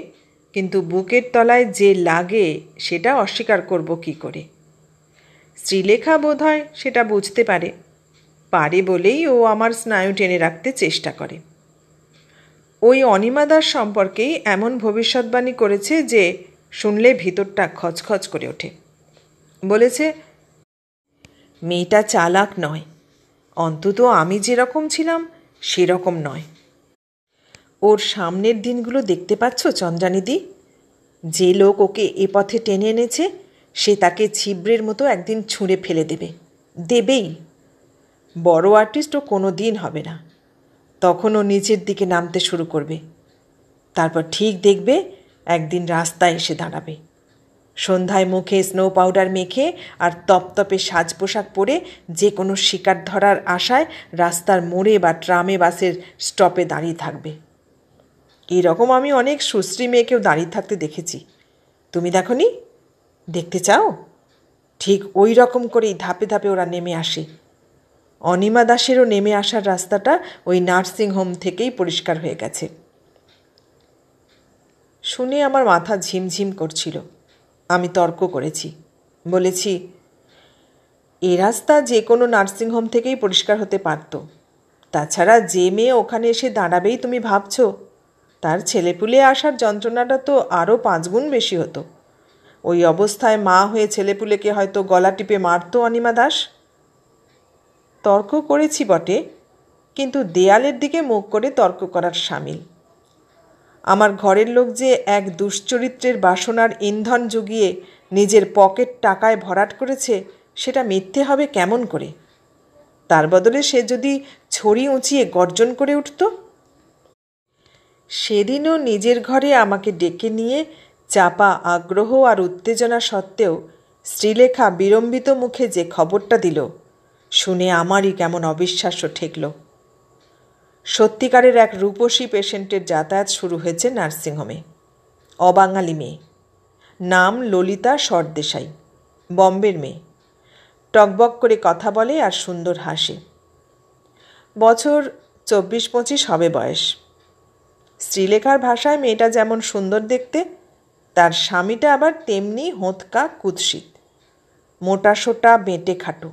Speaker 1: কিন্তু বুকের তলায় যে লাগে সেটা অস্বীকার করব কি করে? শ্রীলেখা বোধহয় সেটা বুঝতে পারে বলেই ও আমার স্নায়ু টেনে রাখতে চেষ্টা করে। ওই অনিমা দাস সম্পর্কেই এমন ভবিষ্যৎবাণী করেছে যে শুনলে ভিতরটা খচখচ করে ওঠে। বলেছে, মেয়েটা চালাক নয়, অন্তত আমি যেরকম ছিলাম সেরকম নয়। ওর সামনের দিনগুলো দেখতে পাচ্ছ চন্দ্রানিদি? যে লোক ওকে এ পথে টেনে এনেছে সে তাকে ছিবড়ের মতো একদিন ছুঁড়ে ফেলে দেবেই। বড় আর্টিস্ট ও কোনো দিন হবে না। তখন ও নিচের দিকে নামতে শুরু করবে। তারপর ঠিক দেখবে একদিন রাস্তায় এসে দাঁড়াবে। সন্ধ্যায় মুখে স্নো পাউডার মেখে আর তপতপে সাজ পোশাক পরে যে কোনো শিকার ধরার আশায় রাস্তার মোড়ে বা ট্রামে বাসের স্টপে দাঁড়িয়ে থাকবে। এরকম আমি অনেক সুশ্রী মেয়েকেও দাঁড়িয়ে থাকতে দেখেছি। তুমি দেখোনি? দেখতে চাও? ঠিক ওই রকম করেই ধাপে ধাপে ওরা নেমে আসে। অনিমা দাসেরও নেমে আসার রাস্তাটা ওই নার্সিংহোম থেকেই পরিষ্কার হয়ে গেছে। শুনে আমার মাথা ঝিমঝিম করছিল। আমি তর্ক করেছি, বলেছি, এ রাস্তা যে কোনো নার্সিংহোম থেকেই পরিষ্কার হতে পারত। তাছাড়া যে মেয়ে ওখানে এসে দাঁড়াবেই তুমি ভাবছ, তার ছেলেপুলে আসার যন্ত্রণাটা তো আরও 5 গুণ বেশি হতো। ওই অবস্থায় মা হয়ে ছেলেপুলেকে হয়তো গলা টিপে মারত অনিমা দাস। তর্ক করেছি বটে, কিন্তু দেয়ালের দিকে মুখ করে তর্ক করার সামিল। আমার ঘরের লোক যে এক দুশ্চরিত্রের বাসনার ইন্ধন জুগিয়ে নিজের পকেট টাকায় ভরাট করেছে সেটা মিথ্যে হবে কেমন করে? তার বদলে সে যদি ছড়ি উঁচিয়ে গর্জন করে উঠত। সেদিনও নিজের ঘরে আমাকে ডেকে নিয়ে চাপা আগ্রহ আর উত্তেজনা সত্ত্বেও শ্রীলেখা বিড়ম্বিত মুখে যে খবরটা দিল শুনে আমারই কেমন অবিশ্বাস্য ঠেকল। সত্যিকারের এক রূপসী পেশেন্টের যাতায়াত শুরু হয়েছে নার্সিংহোমে। অবাঙালি মেয়ে, নাম ললিতা সরদেশাই, বম্বের মেয়ে। টকবক করে কথা বলে আর সুন্দর হাসে। বছর 24-25 হবে বয়স। শ্রীলেখার ভাষায় মেয়েটা যেমন সুন্দর দেখতে, তার স্বামীটা আবার তেমনি হোঁতকা কুৎসিত, মোটা সোটা বেঁটে খাটো।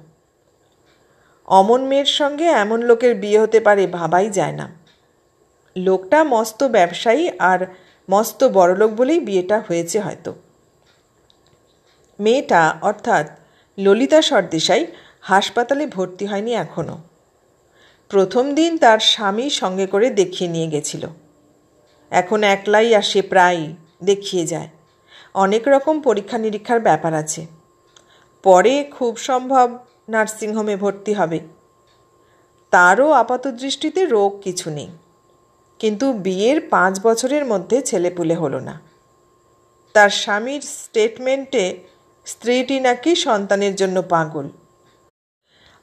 Speaker 1: অমন মেয়ের সঙ্গে এমন লোকের বিয়ে হতে পারে ভাবাই যায় না। লোকটা মস্ত ব্যবসায়ী আর মস্ত বড়লোক বলেই বিয়েটা হয়েছে হয়তো। মেয়েটা অর্থাৎ ললিতা সরদেশাই হাসপাতালে ভর্তি হয়নি এখনও। প্রথম দিন তার স্বামী সঙ্গে করে দেখিয়ে নিয়ে গেছিল। এখন একলাই আসে, প্রায়ই দেখিয়ে যায়। অনেক রকম পরীক্ষা নিরীক্ষার ব্যাপার আছে। পরে খুব সম্ভব নার্সিংহোমে ভর্তি হবে। তারও আপাতদৃষ্টিতে রোগ কিছু নেই, কিন্তু বিয়ের 5 বছরের মধ্যে ছেলেপুলে হলো না। তার স্বামীর স্টেটমেন্টে স্ত্রীটি নাকি সন্তানের জন্য পাগল।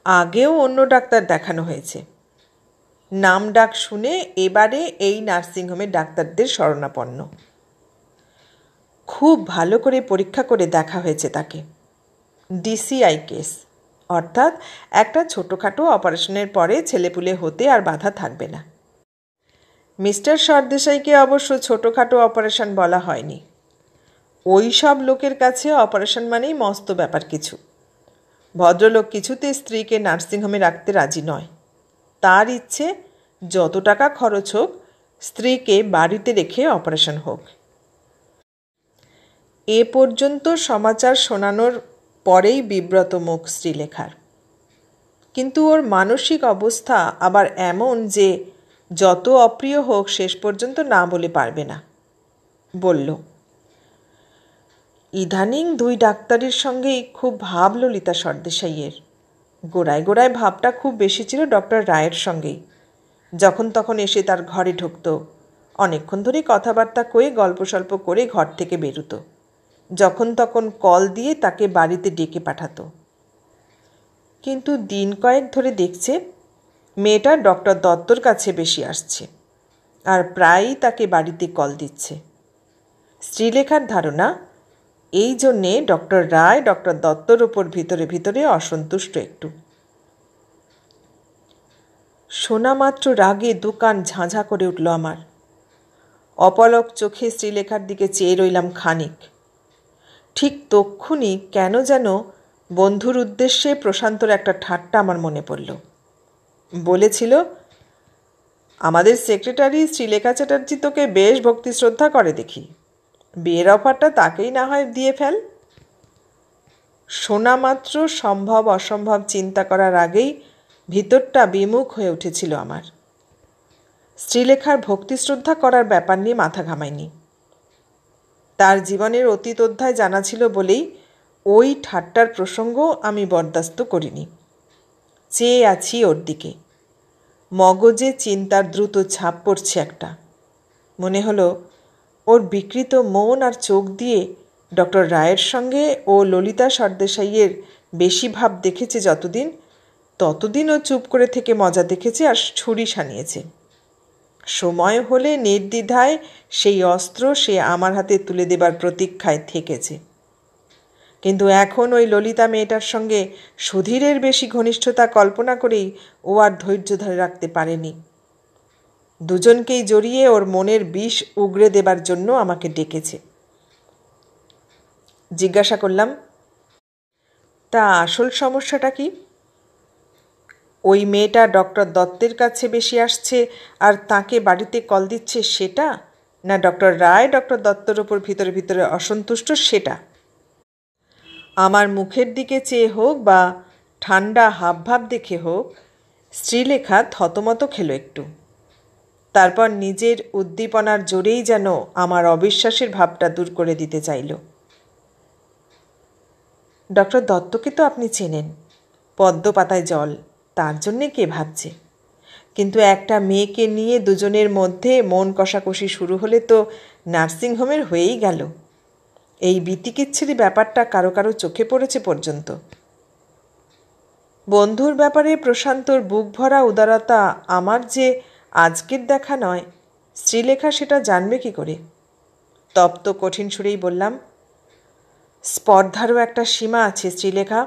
Speaker 1: আগেও অন্য ডাক্তার দেখানো হয়েছে। নাম ডাক শুনে এবারে এই নার্সিংহোমে ডাক্তারদের শরণাপন্ন। খুব ভালো করে পরীক্ষা করে দেখা হয়েছে তাকে। DCI কেস, অর্থাৎ একটা ছোটোখাটো অপারেশনের পরে ছেলেপুলে হতে আর বাধা থাকবে না। মিস্টার সরদেশাইকে অবশ্য ছোটোখাটো অপারেশন বলা হয়নি। ওই সব লোকের কাছে অপারেশন মানেই মস্ত ব্যাপার কিছু। ভদ্রলোক কিছুতে স্ত্রীকে নার্সিংহোমে রাখতে রাজি নয়। তার ইচ্ছে যত টাকা খরচ হোক স্ত্রীকে বাড়িতে রেখে অপারেশন হোক। এ পর্যন্ত সমাচার শোনানোর পরেই বিব্রত মুখ শ্রীলেখার। কিন্তু ওর মানসিক অবস্থা আবার এমন যে যত অপ্রিয় হোক শেষ পর্যন্ত না বলে পারবে না। বলল, ইদানিং 2 ডাক্তারের সঙ্গেই খুব ভাব ললিতা সরদেশাইয়ের। গোড়ায় গোড়ায় ভাবটা খুব বেশি ছিল ডক্টর রায়ের সঙ্গেই। যখন তখন এসে তার ঘরে ঢুকত, অনেকক্ষণ ধরে কথাবার্তা কয়ে গল্প সল্প করে ঘর থেকে বেরুত। যখন তখন কল দিয়ে তাকে বাড়িতে ডেকে পাঠাতো। কিন্তু দিন কয়েক ধরে দেখছে মেয়েটা ডক্টর দত্তর কাছে বেশি আসছে, আর প্রায়ই তাকে বাড়িতে কল দিচ্ছে। শ্রীলেখার ধারণা এই জন্যে ডক্টর রায় ডক্টর দত্তর ওপর ভিতরে ভিতরে অসন্তুষ্ট একটু। শোনা মাত্র রাগে দুকান ঝাঁঝা করে উঠল আমার। অপলক চোখে শ্রীলেখার দিকে চেয়ে রইলাম খানিক। ঠিক তক্ষুনি কেন যেন বন্ধুর উদ্দেশ্যে প্রশান্তর একটা ঠাট্টা আমার মনে পড়ল। বলেছিল, আমাদের সেক্রেটারি শ্রীলেখা চ্যাটার্জি তোকে বেশ ভক্তি শ্রদ্ধা করে দেখি, বিয়ের অফারটা তাকেই না হয় দিয়ে ফেল। শোনা মাত্র সম্ভব অসম্ভব চিন্তা করার আগেই ভিতরটা বিমুখ হয়ে উঠেছিল আমার। শ্রীলেখার ভক্তি শ্রদ্ধা করার ব্যাপার নিয়ে মাথা ঘামায়নি। তার জীবনের অতীত অধ্যায় জানা ছিল বলেই ওই ঠাট্টার প্রসঙ্গ আমি বরদাস্ত করিনি। চেয়ে আছি ওর দিকে। মগজে চিন্তার দ্রুত ছাপ পড়ছে একটা। মনে হলো ওর বিকৃত মন আর চোখ দিয়ে ডক্টর রায়ের সঙ্গে ও ললিতা সরদেশাইয়ের বেশি ভাব দেখেছে ততদিন ও চুপ করে থেকে মজা দেখেছে আর ছুরি সানিয়েছে। সময় হলে নির্দ্বিধায় সেই অস্ত্র সে আমার হাতে তুলে দেবার প্রতীক্ষায় থেকেছে। কিন্তু এখন ওই ললিতা মেয়েটার সঙ্গে সুধীরের বেশি ঘনিষ্ঠতা কল্পনা করেই ও আর ধৈর্য ধরে রাখতে পারেনি। দুজনকেই জড়িয়ে ওর মনের বিষ উগড়ে দেবার জন্য আমাকে ডেকেছে। জিজ্ঞাসা করলাম, তা আসল সমস্যাটা কি? ওই মেয়েটা ডক্টর দত্তের কাছে বেশি আসছে আর তাকে বাড়িতে কল দিচ্ছে সেটা, না ডক্টর রায় ডক্টর দত্তর ওপর ভিতরে ভিতরে অসন্তুষ্ট সেটা? আমার মুখের দিকে চেয়ে হোক বা ঠান্ডা হাবভাব দেখে হোক শ্রীলেখা থতমত খেলো একটু। তারপর নিজের উদ্দীপনার জোরেই যেন আমার অবিশ্বাসের ভাবটা দূর করে দিতে চাইল। ডক্টর দত্তকে তো আপনি চেনেন, পদ্ম পাতায় জল, তার জন্যে কে ভাবছে। কিন্তু একটা মেয়েকে নিয়ে দুজনের মধ্যে মন কষাকষি শুরু হলে তো নার্সিংহোমের হয়েই গেল। এই বিতিকিচ্ছিরি ব্যাপারটা কারো কারো চোখে পড়েছে পর্যন্ত। বন্ধুর ব্যাপারে প্রশান্তর বুক ভরা উদারতা আমার যে আজকের দেখা নয়, শ্রীলেখা সেটা জানবে কি করে? তপ্ত কঠিন সুরেই বললাম, স্পর্ধারও একটা সীমা আছে শ্রীলেখা।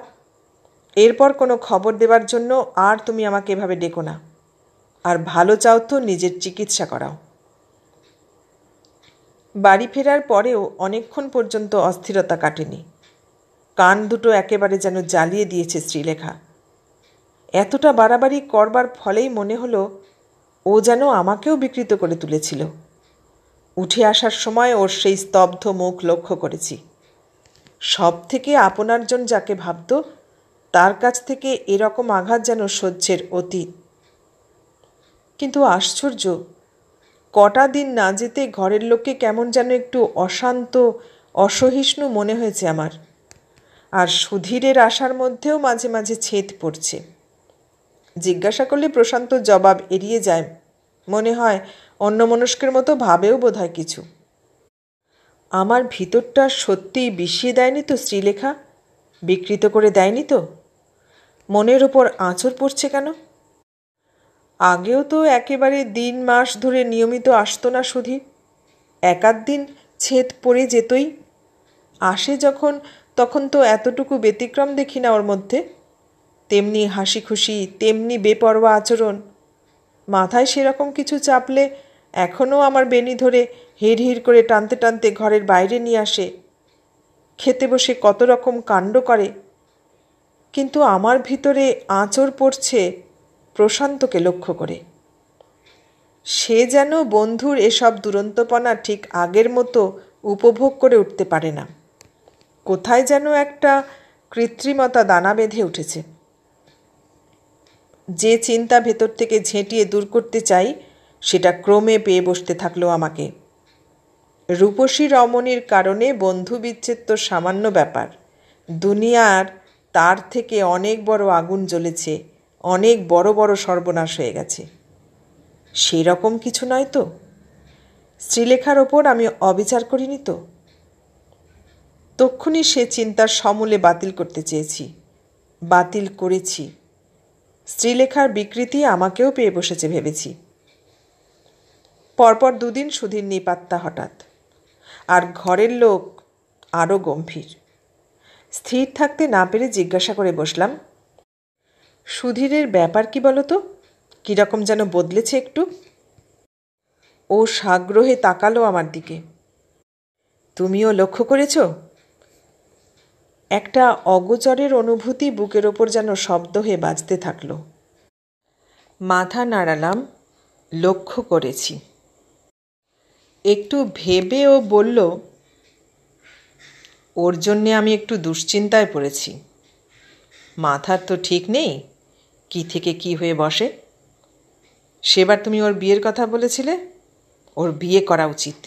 Speaker 1: এরপর কোনো খবর দেবার জন্য আর তুমি আমাকে এভাবে ডেকো না। আর ভালো চাও তো নিজের চিকিৎসা করাও। বাড়ি ফেরার পরেও অনেকক্ষণ পর্যন্ত অস্থিরতা কাটেনি। কান দুটো একেবারে যেন জ্বালিয়ে দিয়েছে শ্রীলেখা। এতটা বাড়াবাড়ি করবার ফলেই মনে হলো ও যেন আমাকেও বিকৃত করে তুলেছিল। উঠে আসার সময় ওর সেই স্তব্ধ মুখ লক্ষ্য করেছি। সব থেকে আপনারজন যাকে ভাবত তার কাছ থেকে এরকম আঘাত যেন সহ্যের অতীত। কিন্তু আশ্চর্য, কটা দিন না যেতে ঘরের লোককে কেমন যেন একটু অশান্ত অসহিষ্ণু মনে হয়েছে আমার। আর সুধীরের আশার মধ্যেও মাঝে মাঝে ছেদ পড়ছে। জিজ্ঞাসা করলে প্রশান্ত জবাব এড়িয়ে যায়, মনে হয় অন্যমনস্কের মতো ভাবেও বোধহয় কিছু। আমার ভিতরটা সত্যিই বিষিয়ে দেয়নি তো শ্রীলেখা? বিকৃত করে দেয়নি তো? মনের ওপর আঁচড় পড়ছে কেন? আগেও তো একেবারে দিন মাস ধরে নিয়মিত আসতো না সুধীর। একাধ দিন ছেদ পড়ে যেতই। আসে যখন, তখন তো এতটুকু ব্যতিক্রম দেখি না ওর মধ্যে। তেমনি হাসি খুশি, তেমনি বেপরোয়া আচরণ। মাথায় সেরকম কিছু চাপলে এখনও আমার বেনি ধরে হিড় হিড় করে টানতে টানতে ঘরের বাইরে নিয়ে আসে। খেতে বসে কত রকম কাণ্ড করে। কিন্তু আমার ভিতরে আঁচড় পড়ছে প্রশান্তকে লক্ষ্য করে। সে যেন বন্ধুর এসব দুরন্তপনা ঠিক আগের মতো উপভোগ করে উঠতে পারে না। কোথায় যেন একটা কৃত্রিমতা দানা বেঁধে উঠেছে। যে চিন্তা ভেতর থেকে ঝেঁটিয়ে দূর করতে চাই, সেটা ক্রমে পেয়ে বসতে থাকলো আমাকে। রূপসী রমণীর কারণে বন্ধু বিচ্ছেদ তো সামান্য ব্যাপার। দুনিয়ার তার থেকে অনেক বড় আগুন জ্বলেছে, অনেক বড় বড় সর্বনাশ হয়ে গেছে। সেরকম কিছু নয় তো? শ্রীলেখার ওপর আমি অবিচার করিনি তো? তক্ষুনি সে চিন্তার সমূলে বাতিল করতে চেয়েছি, বাতিল করেছি। শ্রীলেখার বিকৃতি আমাকেও পেয়ে বসেছে ভেবেছি। পরপর দুদিন সুধীর নিপাত্তা হঠাৎ, আর ঘরের লোক আরও গম্ভীর। স্থির থাকতে না পেরে জিজ্ঞাসা করে বসলাম, সুধীরের ব্যাপার কি বলো তো? কীরকম যেন বদলেছে একটু। ও সাগ্রহে তাকালো আমার দিকে। তুমিও লক্ষ্য করেছ? একটা অগোচরের অনুভূতি বুকের ওপর যেন শব্দ হয়ে বাজতে থাকলো। মাথা নাড়ালাম, লক্ষ্য করেছি। একটু ভেবে ও বলল, ওর জন্যে আমি একটু দুশ্চিন্তায় পড়েছি। মাথার তো ঠিক নেই, কি থেকে কি হয়ে বসে। সেবার তুমি ওর বিয়ের কথা বলেছিলে, ওর বিয়ে করা উচিত।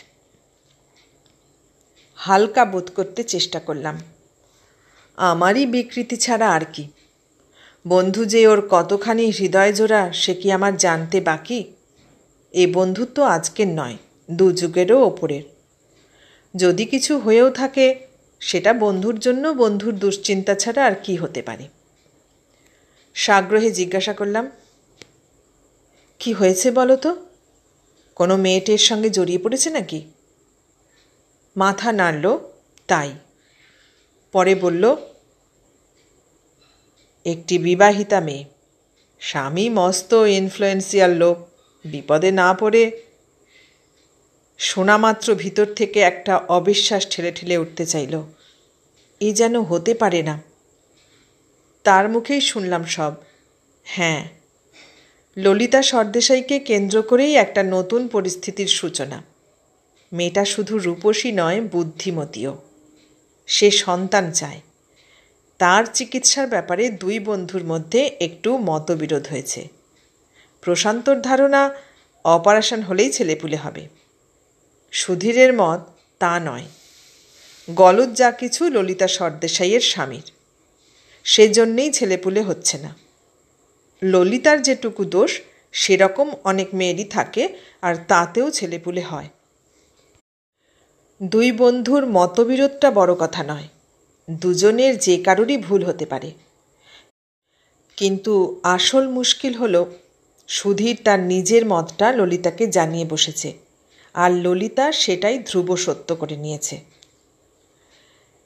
Speaker 1: হালকা বোধ করতে চেষ্টা করলাম। আমারই বিকৃতি ছাড়া আর কি। বন্ধু যে ওর কতখানি হৃদয় জোড়া সে কি আমার জানতে বাকি? এ বন্ধুত্ব আজকের নয়, 2 যুগেরও ওপরের। যদি কিছু হয়েও থাকে, সেটা বন্ধুর জন্য বন্ধুর দুশ্চিন্তা ছাড়া আর কি হতে পারে। সাগ্রহে জিজ্ঞাসা করলাম, কি হয়েছে বলো তো? কোনো মেয়েটের সঙ্গে জড়িয়ে পড়েছে নাকি? মাথা নাড়ল, তাই। পরে বলল, একটি বিবাহিতা মেয়ে, স্বামী মস্ত ইনফ্লুয়েন্সিয়াল লোক, বিপদে না পড়ে। শোনা মাত্র ভিতর থেকে একটা অবিশ্বাস ঠেলে ঠেলে উঠতে চাইল। এ যেন হতে পারে না। তার মুখেই শুনলাম সব। হ্যাঁ, ললিতা সর্দেশাইকে কেন্দ্র করেই একটা নতুন পরিস্থিতির সূচনা। মেয়েটা শুধু রূপসী নয়, বুদ্ধিমতীও। সে সন্তান চায়। তার চিকিৎসার ব্যাপারে 2 বন্ধুর মধ্যে একটু মতবিরোধ হয়েছে। প্রশান্তর ধারণা অপারেশন হলেই ছেলেপুলে হবে। সুধীরের মত তা নয়। গলদ যা কিছু ললিতা সর্দেশাইয়ের স্বামীর, সেজন্যেই ছেলেপুলে হচ্ছে না। ললিতার যেটুকু দোষ সেরকম অনেক মেয়েরই থাকে, আর তাতেও ছেলেপুলে হয়। 2 বন্ধুর মতবিরোধটা বড় কথা নয়, দুজনের যে কারোরই ভুল হতে পারে। কিন্তু আসল মুশকিল হলো, সুধীর তার নিজের মতটা ললিতাকে জানিয়ে বসেছে, আর ললিতা সেটাই ধ্রুব সত্য করে নিয়েছে।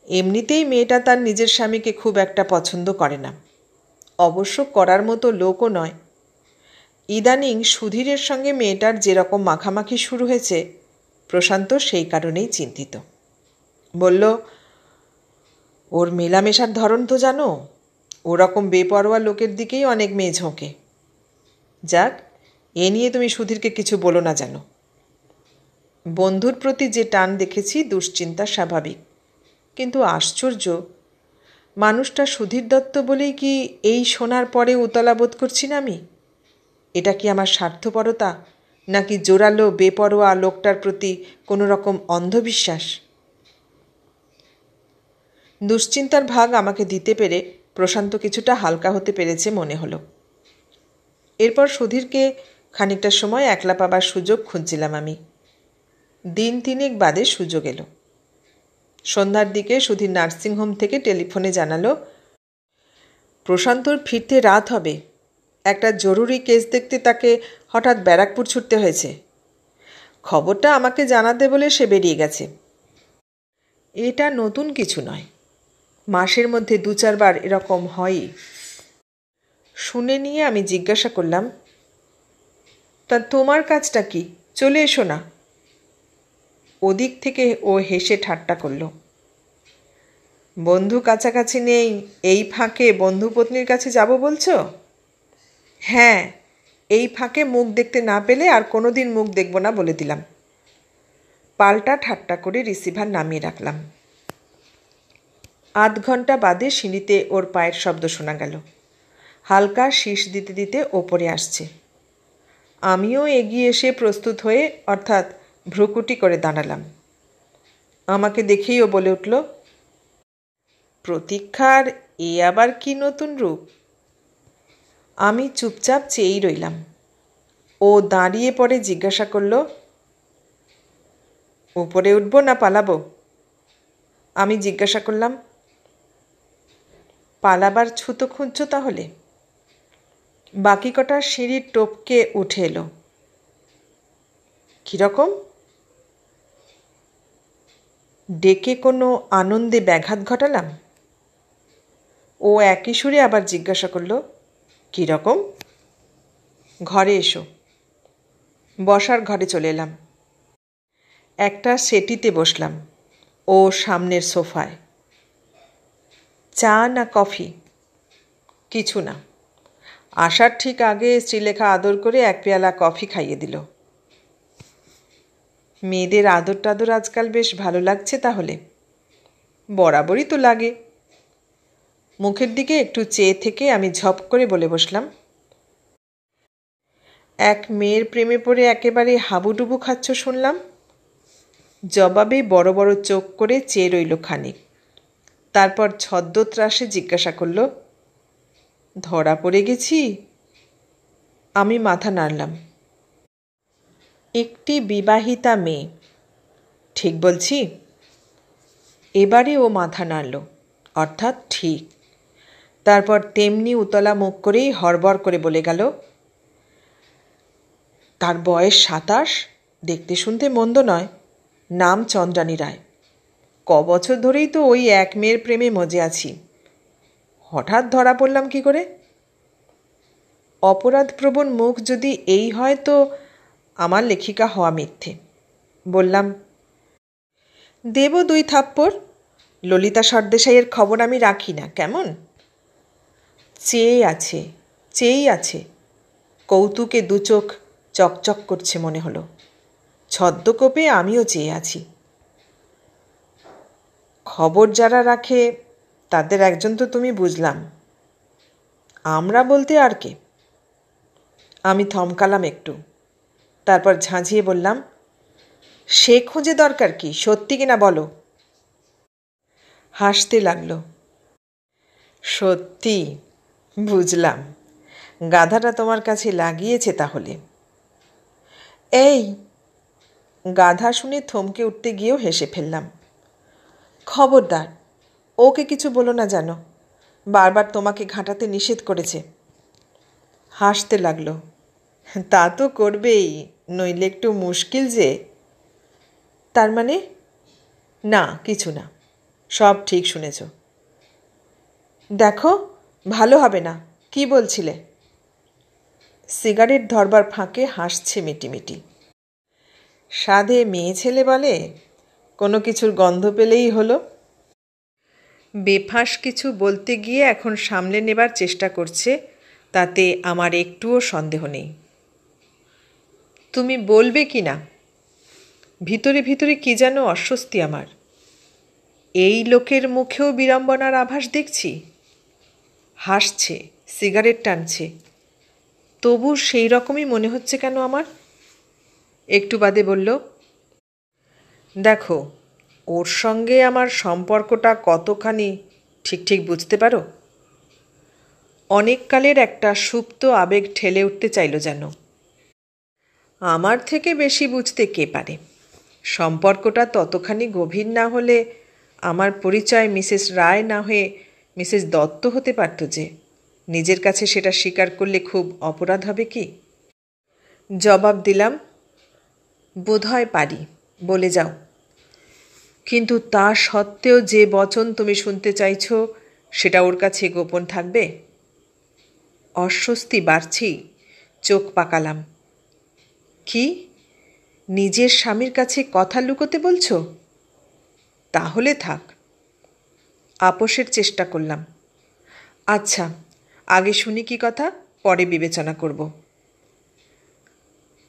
Speaker 1: এমনিতেই মেয়েটা তার নিজের স্বামীকে খুব একটা পছন্দ করে না, অবশ্য করার মতো লোকও নয়। ইদানিং সুধীরের সঙ্গে মেয়েটার যেরকম মাখামাখি শুরু হয়েছে, প্রশান্ত সেই কারণেই চিন্তিত। বলল, ওর মেলামেশার ধরন তো জানো, ওরকম বেপরোয়া লোকের দিকেই অনেক মেয়ে ঝোঁকে। যাক, এ নিয়ে তুমি সুধীরকে কিছু বলো না যেন। বন্ধুর প্রতি যে টান দেখেছি, দুশ্চিন্তা স্বাভাবিক। কিন্তু আশ্চর্য, মানুষটা সুধীর দত্ত বলেই কি এই শোনার পরে উতলা বোধ করছি না আমি? এটা কি আমার স্বার্থপরতা, নাকি জোরালো বেপরোয়া লোকটার প্রতি কোনো রকম অন্ধবিশ্বাস? দুশ্চিন্তার ভাগ আমাকে দিতে পেরে প্রশান্ত কিছুটা হালকা হতে পেরেছে মনে হলো। এরপর সুধীরকে খানিকটা সময় একলা পাবার সুযোগ খুঁজছিলাম আমি। দিন তিনেক বাদে সুযোগ এলো। সন্ধ্যার দিকে সুধীর নার্সিংহোম থেকে টেলিফোনে জানালো প্রশান্তর ফিরতে রাত হবে, একটা জরুরি কেস দেখতে তাকে হঠাৎ ব্যারাকপুর ছুটতে হয়েছে। খবরটা আমাকে জানাতে বলে সে বেরিয়ে গেছে। এটা নতুন কিছু নয়, মাসের মধ্যে 2-4 বার এরকম হয়ই। শুনে নিয়ে আমি জিজ্ঞাসা করলাম, তা তোমার কাজটা কি? চলে এসো না। ওদিক থেকে ও হেসে ঠাট্টা করল। বন্ধু কাছাকাছি নেই, এই ফাঁকে বন্ধু পত্নীর কাছে যাব বলছো? হ্যাঁ, এই ফাঁকে মুখ দেখতে না পেলে আর কোনো দিন মুখ দেখব না বলে দিলাম। পাল্টা ঠাট্টা করে রিসিভার নামিয়ে রাখলাম। আধ ঘন্টা বাদে সিঁড়িতে ওর পায়ের শব্দ শোনা গেল। হালকা শীষ দিতে দিতে ওপরে আসছে। আমিও এগিয়ে এসে প্রস্তুত হয়ে অর্থাৎ ভ্রুকুটি করে দাঁড়ালাম। আমাকে দেখেই ও বলে উঠল, প্রতীক্ষার এ আবার কি নতুন রূপ? আমি চুপচাপ চেয়েই রইলাম। ও দাঁড়িয়ে পড়ে জিজ্ঞাসা করল, উপরে উঠব না পালাবো? আমি জিজ্ঞাসা করলাম, পালাবার ছুতো খুঁজছ তাহলে? বাকি কটা সিঁড়ির টপকে উঠে এলো। কীরকম? ডেকে কোনো আনন্দে ব্যাঘাত ঘটালাম? ও একই সুরে আবার জিজ্ঞাসা করল, কীরকম? ঘরে এসো। বসার ঘরে চলে এলাম। একটা সেটিতে বসলাম, ও সামনের সোফায়। চা না কফি? কিছু না। আসার ঠিক আগে শ্রীলেখা আদর করে 1 পেয়ালা কফি খাইয়ে দিল। মেয়েদের আদর টাদর আজকাল বেশ ভালো লাগছে তাহলে? বরাবরই তো লাগে। মুখের দিকে একটু চেয়ে থেকে আমি ঝপ করে বলে বসলাম, এক মেয়ের প্রেমে পড়ে একেবারে হাবুডুবু খাচ্ছ শুনলাম। জবাবে বড় বড় চোখ করে চেয়ে রইল খানিক। তারপর ছদ্মত্রাসে জিজ্ঞাসা করল, ধরা পড়ে গেছি? আমি মাথা নাড়লাম। একটি বিবাহিতা মেয়ে, ঠিক বলছি? এবারে ও মাথা নাড়ল, অর্থাৎ ঠিক। তারপর তেমনি উতলা মুখ করেই হড়বড় করে বলে গেল, তার বয়স 27, দেখতে শুনতে মন্দ নয়, নাম চন্দ্রানী রায়। বছর ধরেই তো ওই এক মেয়ের প্রেমে মজে আছি। হঠাৎ ধরা পড়লাম কি করে? অপরাধপ্রবণ মুখ যদি এই হয় তো আমার লেখিকা হওয়া মিথ্যে। বললাম, দেব 2 থাপ্পড়। ললিতা সর্দেশাইয়ের খবর আমি রাখি না, কেমন? চেয়েই আছে। কৌতুকে 2 চোখ চকচক করছে মনে হলো। ছদ্মকোপে আমিও চেয়ে আছি। খবর যারা রাখে তাদের একজন তো তুমি, বুঝলাম। আমরা বলতে আর কে? আমি থমকালাম একটু, তারপর ঝাঁঝিয়ে বললাম, সে খোঁজে দরকার কি, সত্যি কিনা বলো। হাসতে লাগলো। সত্যি? বুঝলাম, গাধাটা তোমার কাছে লাগিয়েছে তাহলে। এই, গাধা শুনে থমকে উঠতে গিয়েও হেসে ফেললাম। খবরদার, ওকে কিছু বলো না জানো, বারবার তোমাকে ঘাঁটাতে নিষেধ করেছে। হাসতে লাগলো। তা তো করবেই, নইলে একটু মুশকিল যে। তার মানে? না, কিছু না, সব ঠিক শুনেছ। দেখো, ভালো হবে না। কি বলছিলে? সিগারেট ধরবার ফাঁকে হাসছে মিটিমিটি। সাধে মেয়ে ছেলে বলে, কোনো কিছুর গন্ধ পেলেই হলো। বেফাঁস কিছু বলতে গিয়ে এখন সামলে নেবার চেষ্টা করছে, তাতে আমার একটুও সন্দেহ নেই। তুমি বলবে কি না? ভিতরে ভিতরে কি যেন অস্বস্তি আমার। এই লোকের মুখেও বিড়ম্বনার আভাস দেখছি। হাসছে, সিগারেট টানছে, তবু সেই রকমই মনে হচ্ছে কেন আমার। একটু বাদে বলল, দেখো, ওর সঙ্গে আমার সম্পর্কটা কতখানি ঠিক ঠিক বুঝতে পারো? অনেককালের একটা সুপ্ত আবেগ ঠেলে উঠতে চাইল যেন। আমার থেকে বেশি বুঝতে কে পারে? সম্পর্কটা ততখানি গভীর না হলে আমার পরিচয় মিসেস রায় না হয়ে মিসেস দত্ত হতে পারত যে। নিজের কাছে সেটা স্বীকার করলে খুব অপরাধ হবে কি? জবাব দিলাম, বোধহয় পারি, বলে যাও। কিন্তু তা সত্ত্বেও যে বচন তুমি শুনতে চাইছ সেটা ওর কাছে গোপন থাকবে? অস্বস্তি বাড়ছেই, চোখ পাকালাম। কি, নিজের স্বামীর কাছে কথা লুকোতে বলছো? তাহলে থাক। আপোষের চেষ্টা করলাম। আচ্ছা, আগে শুনি কি কথা, পরে বিবেচনা করব।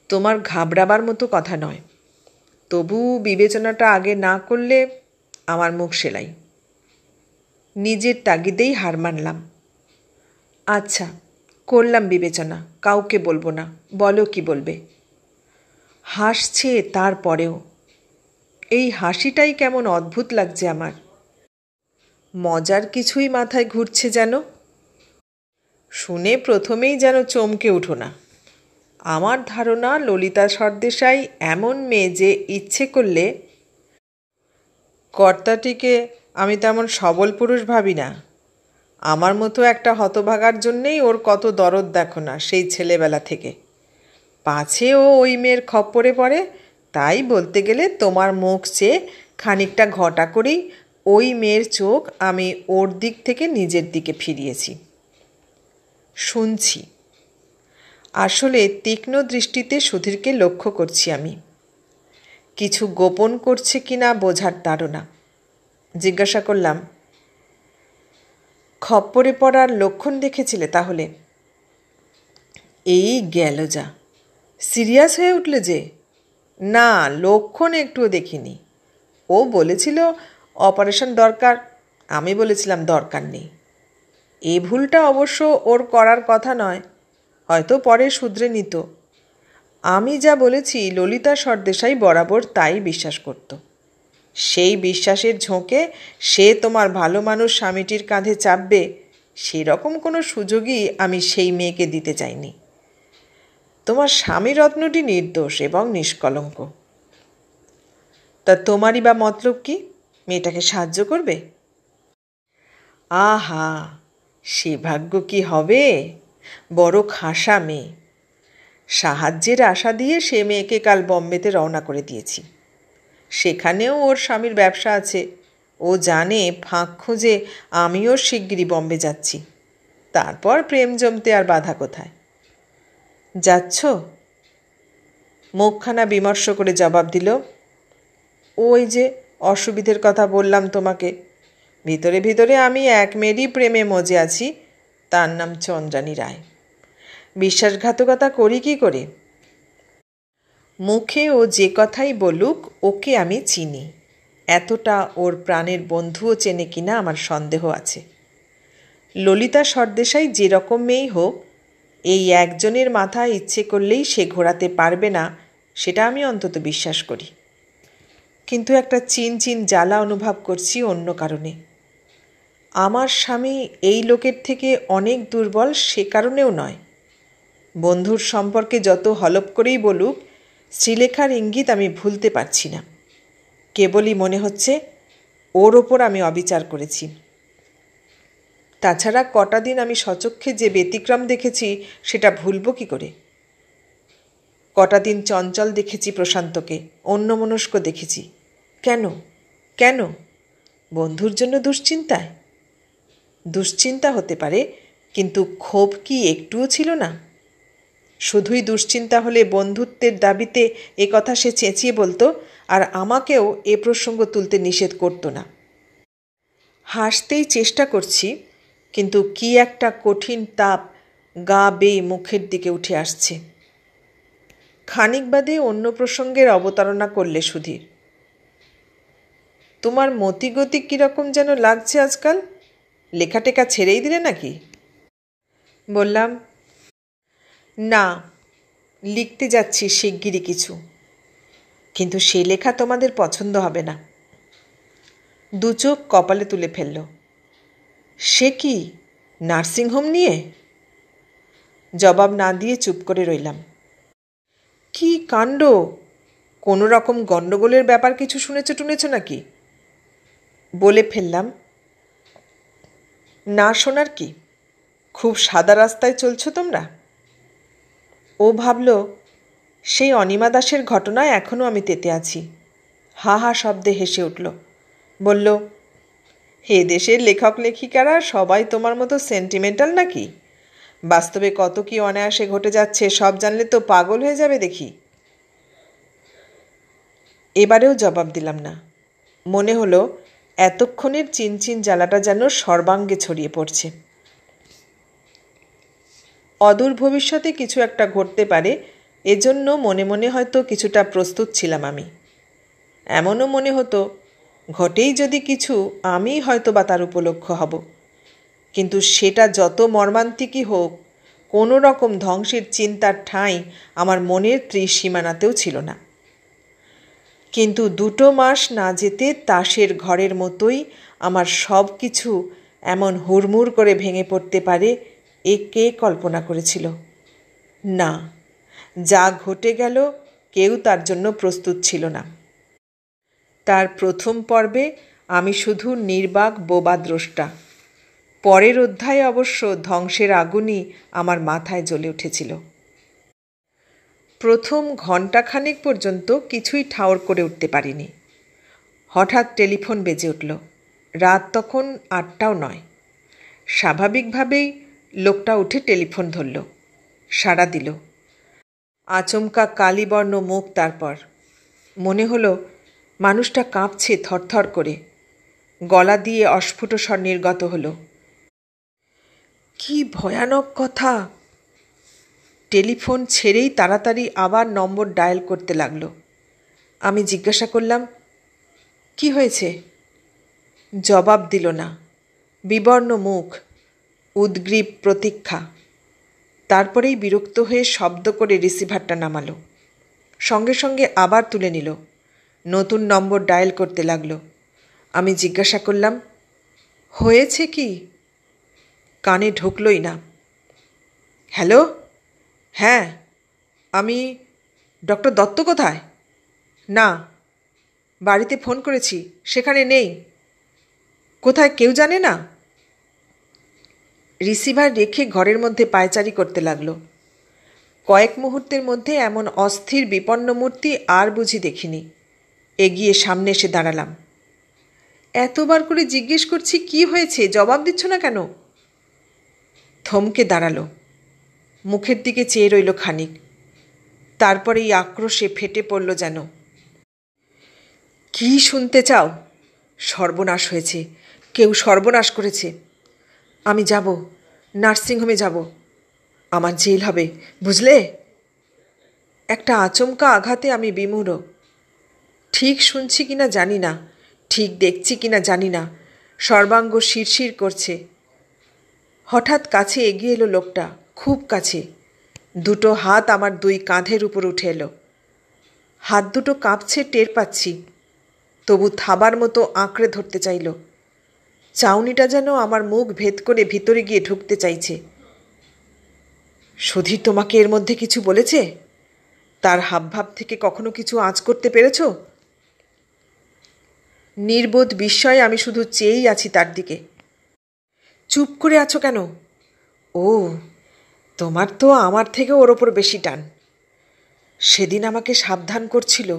Speaker 1: তোমার ঘাবড়াবার মতো কথা নয়, তবু বিবেচনাটা আগে না করলে আমার মুখ সেলাই। নিজের তাগিদেই হার মানলাম। আচ্ছা, করলাম বিবেচনা, কাউকে বলবো না। বলো কি বলবে? হাসছে তারপরেও। এই হাসিটাই কেমন অদ্ভুত লাগছে আমার। মজার কিছুই মাথায় ঘুরছে যেন। শুনে প্রথমেই যেন চমকে উঠো না। আমার ধারণা ললিতা সর্দেশাই এমন মেয়ে যে ইচ্ছে করলে। কর্তাটিকে আমি তেমন সবল পুরুষ ভাবি না। আমার মতো একটা হতভাগার জন্যেই ওর কত দরদ দেখো না সেই ছেলেবেলা থেকে। পাছে ও ওই মেয়ের খপ্পরে পড়ে, তাই বলতে গেলে তোমার মুখ চেয়ে খানিকটা ঘটা করেই ওই মেয়ের চোখ আমি ওর দিক থেকে নিজের দিকে ফিরিয়েছি। শুনছি। আসলে তীক্ষ্ণ দৃষ্টিতে সুধীরকে লক্ষ্য করছি আমি। কিছু গোপন করছে কিনা বোঝার তাড়না। জিজ্ঞাসা করলাম, খপ্পরে পড়ার লক্ষণ দেখেছিলে তাহলে? এই গেল যা, সিরিয়াস হয়ে উঠলে যে। না, লক্ষণ একটুও দেখিনি। ও বলেছিল অপারেশন দরকার, আমি বলেছিলাম দরকার নেই। এ ভুলটা অবশ্য ওর করার কথা নয়, হয়তো পরে শুধরে নিত। আমি যা বলেছি ললিতা সর্দেশাই বরাবর তাই বিশ্বাস করত। সেই বিশ্বাসের ঝোঁকে সে তোমার ভালো মানুষ স্বামীটির কাঁধে চাপবে, সেরকম কোনো সুযোগই আমি সেই মেয়েকে দিতে চাইনি। তোমার স্বামী রত্নটি নির্দোষ এবং নিষ্কলঙ্ক। তা তোমারই বা মতলব কি? মেয়েটাকে সাহায্য করবে? আহা, সে ভাগ্য কি হবে? বড় খাসা মেয়ে। সাহায্যের আশা দিয়ে সে মেয়েকে কাল বম্বেতে রওনা করে দিয়েছি। সেখানেও ওর স্বামীর ব্যবসা আছে। ও জানে ফাঁক খুঁজে আমিও শিগগিরই বম্বে যাচ্ছি। তারপর প্রেম জমতে আর বাধা কোথায়? যাচ্ছ? মুখখানা বিমর্ষ করে জবাব দিল, ওই যে অসুবিধের কথা বললাম তোমাকে। ভিতরে ভিতরে আমি এক মেয়েরই প্রেমে মজে আছি, তার নাম চন্দ্রানী রায়। বিশ্বাসঘাতকতা করি কি করে? মুখে ও যে কথাই বলুক, ওকে আমি চিনি। এতটা ওর প্রাণের বন্ধুও চেনে কিনা আমার সন্দেহ আছে। ললিতা সর্দেশাই যেরকম মেয়েই হোক, এই একজনের মাথায় ইচ্ছে করলেই সে ঘোরাতে পারবে না, সেটা আমি অন্তত বিশ্বাস করি। কিন্তু একটা চিন জ্বালা অনুভব করছি অন্য কারণে। আমার স্বামী এই লোকের থেকে অনেক দুর্বল সে কারণেও নয়। বন্ধুর সম্পর্কে যত হলপ করেই বলুক, শ্রীলেখার ইঙ্গিত আমি ভুলতে পারছি না। কেবলই মনে হচ্ছে ওর ওপর আমি অবিচার করেছি। তাছাড়া কটা দিন আমি সচক্ষে যে ব্যতিক্রম দেখেছি সেটা ভুলব কি করে? কটা দিন চঞ্চল দেখেছি প্রশান্তকে, অন্যমনস্ক দেখেছি। কেন কেন? বন্ধুর জন্য দুশ্চিন্তায়? দুশ্চিন্তা হতে পারে, কিন্তু ক্ষোভ কি একটুও ছিল না? শুধুই দুশ্চিন্তা হলে বন্ধুত্বের দাবিতে এ কথা সে চেঁচিয়ে বলতো, আর আমাকেও এ প্রসঙ্গ তুলতে নিষেধ করতো না। হাসতেই চেষ্টা করছি, কিন্তু কি একটা কঠিন তাপ গা বেয়ে মুখের দিকে উঠে আসছে। খানিক বাদে অন্য প্রসঙ্গের অবতারণা করলে সুধীর। তোমার মতিগতি কীরকম যেন লাগছে আজকাল? লেখাটেখা ছেড়েই দিলে নাকি? বললাম, না, লিখতে যাচ্ছি শিগগিরই কিছু। কিন্তু সে লেখা তোমাদের পছন্দ হবে না। দু চোখ কপালে তুলে ফেলল। সে কি, নার্সিংহোম নিয়ে? জবাব না দিয়ে চুপ করে রইলাম। কি কাণ্ড! কোনো রকম গণ্ডগোলের ব্যাপার কিছু শুনেছ নাকি? বলে ফেললাম। না শোনার কি, খুব সাদা রাস্তায় চলছ তোমরা। ও ভাবল সেই অনিমা দাসের ঘটনায় এখনও আমি তেতে আছি। হা হা শব্দে হেসে উঠল। বলল, হে দেশের লেখক লেখিকারা সবাই তোমার মতো সেন্টিমেন্টাল নাকি? বাস্তবে কত কি অনায়াসে ঘটে যাচ্ছে সব জানলে তো পাগল হয়ে যাবে দেখি। এবারেও জবাব দিলাম না। মনে হলো এতক্ষণের চিনচিন জ্বালাটা যেন সর্বাঙ্গে ছড়িয়ে পড়ছে। অদূর ভবিষ্যতে কিছু একটা ঘটতে পারে এজন্য মনে মনে হয়তো কিছুটা প্রস্তুত ছিলাম আমি। এমনও মনে হতো ঘটেই যদি কিছু আমি হয়তো বা তার উপলক্ষ হব। কিন্তু সেটা যত মর্মান্তিকই হোক, কোনো রকম ধ্বংসের চিন্তার ঠাঁই আমার মনের ত্রিসীমানাতেও ছিল না। কিন্তু 2 মাস না যেতে তাসের ঘরের মতোই আমার সব কিছু এমন হুড়মুড় করে ভেঙে পড়তে পারে এ কে কল্পনা করেছিল? না, যা ঘটে গেল কেউ তার জন্য প্রস্তুত ছিল না। তার প্রথম পর্বে আমি শুধু নির্বাক বোবা দ্রষ্টা। পরের অধ্যায়ে অবশ্য ধ্বংসের আগুনই আমার মাথায় জ্বলে উঠেছিল। প্রথম ঘণ্টাখানেক পর্যন্ত কিছুই ঠাউর করে উঠতে পারিনি। হঠাৎ টেলিফোন বেজে উঠল। রাত তখন 8টাও নয়। স্বাভাবিকভাবেই লোকটা উঠে টেলিফোন ধরল, সাড়া দিল। আচমকা কালিবর্ণ মুখ। তারপর মনে হলো মানুষটা কাঁপছে থরথর করে। গলা দিয়ে অস্ফুট স্বর নির্গত হলো, কি ভয়ানক কথা! টেলিফোন ছেড়েই তাড়াতাড়ি আবার নম্বর ডায়াল করতে লাগলো। আমি জিজ্ঞাসা করলাম, কি হয়েছে? জবাব দিল না। বিবর্ণ মুখ, উদ্গ্রীব প্রতীক্ষা। তারপরেই বিরক্ত হয়ে শব্দ করে রিসিভারটা নামালো। সঙ্গে সঙ্গে আবার তুলে নিল। নতুন নম্বর ডায়াল করতে লাগলো। আমি জিজ্ঞাসা করলাম, হয়েছে কি? কানে ঢুকলই না। হ্যালো, হ্যাঁ আমি। ডক্টর দত্ত কোথায়? না, বাড়িতে ফোন করেছি, সেখানে নেই। কোথায় কেউ জানে না? রিসিভার রেখে ঘরের মধ্যে পায়চারি করতে লাগলো। কয়েক মুহূর্তের মধ্যে এমন অস্থির বিপন্ন মূর্তি আর বুঝি দেখিনি। এগিয়ে সামনে এসে দাঁড়ালাম। এতবার করে জিজ্ঞেস করছি কি হয়েছে, জবাব দিচ্ছ না কেন? থমকে দাঁড়ালো, মুখের দিকে চেয়ে রইল খানিক। তারপরে এই আক্রোশে ফেটে পড়ল যেন। কি শুনতে চাও? সর্বনাশ হয়েছে, কেউ সর্বনাশ করেছে। আমি যাব, নার্সিংহোমে যাব। আমার জেল হবে, বুঝলে? একটা আচমকা আঘাতে আমি বিমূঢ়। ঠিক শুনছি কিনা জানি না, ঠিক দেখছি কিনা জানি না, সর্বাঙ্গ শিরশির করছে। হঠাৎ কাছে এগিয়ে এলো লোকটা, খুব কাছে। 2 হাত আমার 2 কাঁধের উপর উঠে এলো। হাত দুটো কাঁপছে টের পাচ্ছি, তবু থাবার মতো আঁকড়ে ধরতে চাইল। চাউনিটা যেন আমার মুখ ভেদ করে ভিতরে গিয়ে ঢুকতে চাইছে। সুধীর তোমাকে এর মধ্যে কিছু বলেছে? তার হাবভাব থেকে কখনো কিছু আঁচ করতে পেরেছ? নির্বোধ বিস্ময়ে আমি শুধু চেয়েই আছি তার দিকে। চুপ করে আছো কেন? ও, তোমার তো আমার থেকে ওর ওপর বেশি টান। সেদিন আমাকে সাবধান করছিল,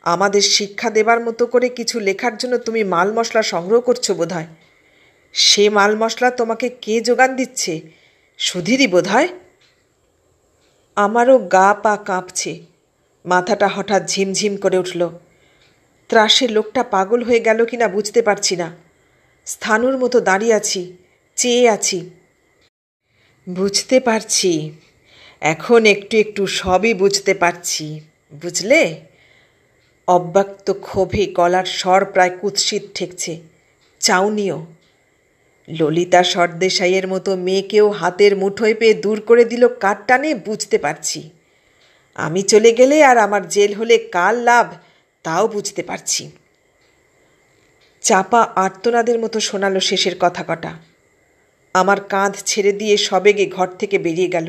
Speaker 1: আমাদের শিক্ষা দেবার মতো করে কিছু লেখার জন্য তুমি মাল মশলা সংগ্রহ করছো বোধহয়। সে মাল মশলা তোমাকে কে যোগান দিচ্ছে? সুধীরই বোধহয়। আমারও গা পা কাঁপছে। মাথাটা হঠাৎ ঝিমঝিম করে উঠল। ত্রাসে লোকটা পাগল হয়ে গেল কিনা বুঝতে পারছি না। স্থাণুর মতো দাঁড়িয়ে আছি, চেয়ে আছি। বুঝতে পারছি, এখন একটু একটু সবই বুঝতে পারছি, বুঝলে? অব্যক্ত ক্ষোভে গলার স্বর প্রায় কুৎসিত ঠেকছে। চাউনিও। ললিতা সর্দেশাইয়ের মতো মেয়েকেও হাতের মুঠোয় পেয়ে দূর করে দিল কার টানে বুঝতে পারছি। আমি চলে গেলে আর আমার জেল হলে কার লাভ তাও বুঝতে পারছি। চাপা আর্তনাদের মতো শোনালো শেষের কথা কটা। আমার কাঁধ ছেড়ে দিয়ে সবেগে ঘর থেকে বেরিয়ে গেল।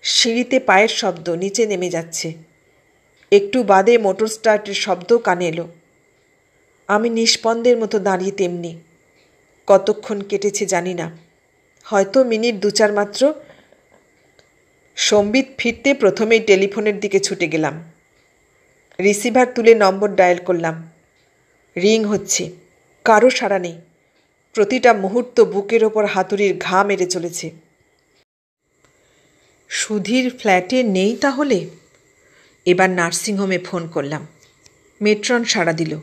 Speaker 1: সিঁড়িতে পায়ের শব্দ, নিচে নেমে যাচ্ছে। একটু বাদে মোটর স্টার্টের শব্দও কানে এলো। আমি নিষ্পন্দের মতো দাঁড়িয়ে তেমনি। কতক্ষণ কেটেছে জানি না, হয়তো মিনিট 2-4 মাত্র। সম্বিত ফিরতে প্রথমেই টেলিফোনের দিকে ছুটে গেলাম। রিসিভার তুলে নম্বর ডায়াল করলাম। রিং হচ্ছে, কারো সাড়া নেই। প্রতিটা মুহূর্ত বুকের ওপর হাতুড়ির ঘা মেরে চলেছে। সুধীর ফ্ল্যাটে নেই তাহলে? এবার নার্সিংহোমে ফোন করলাম। মেট্রন সাড়া দিল।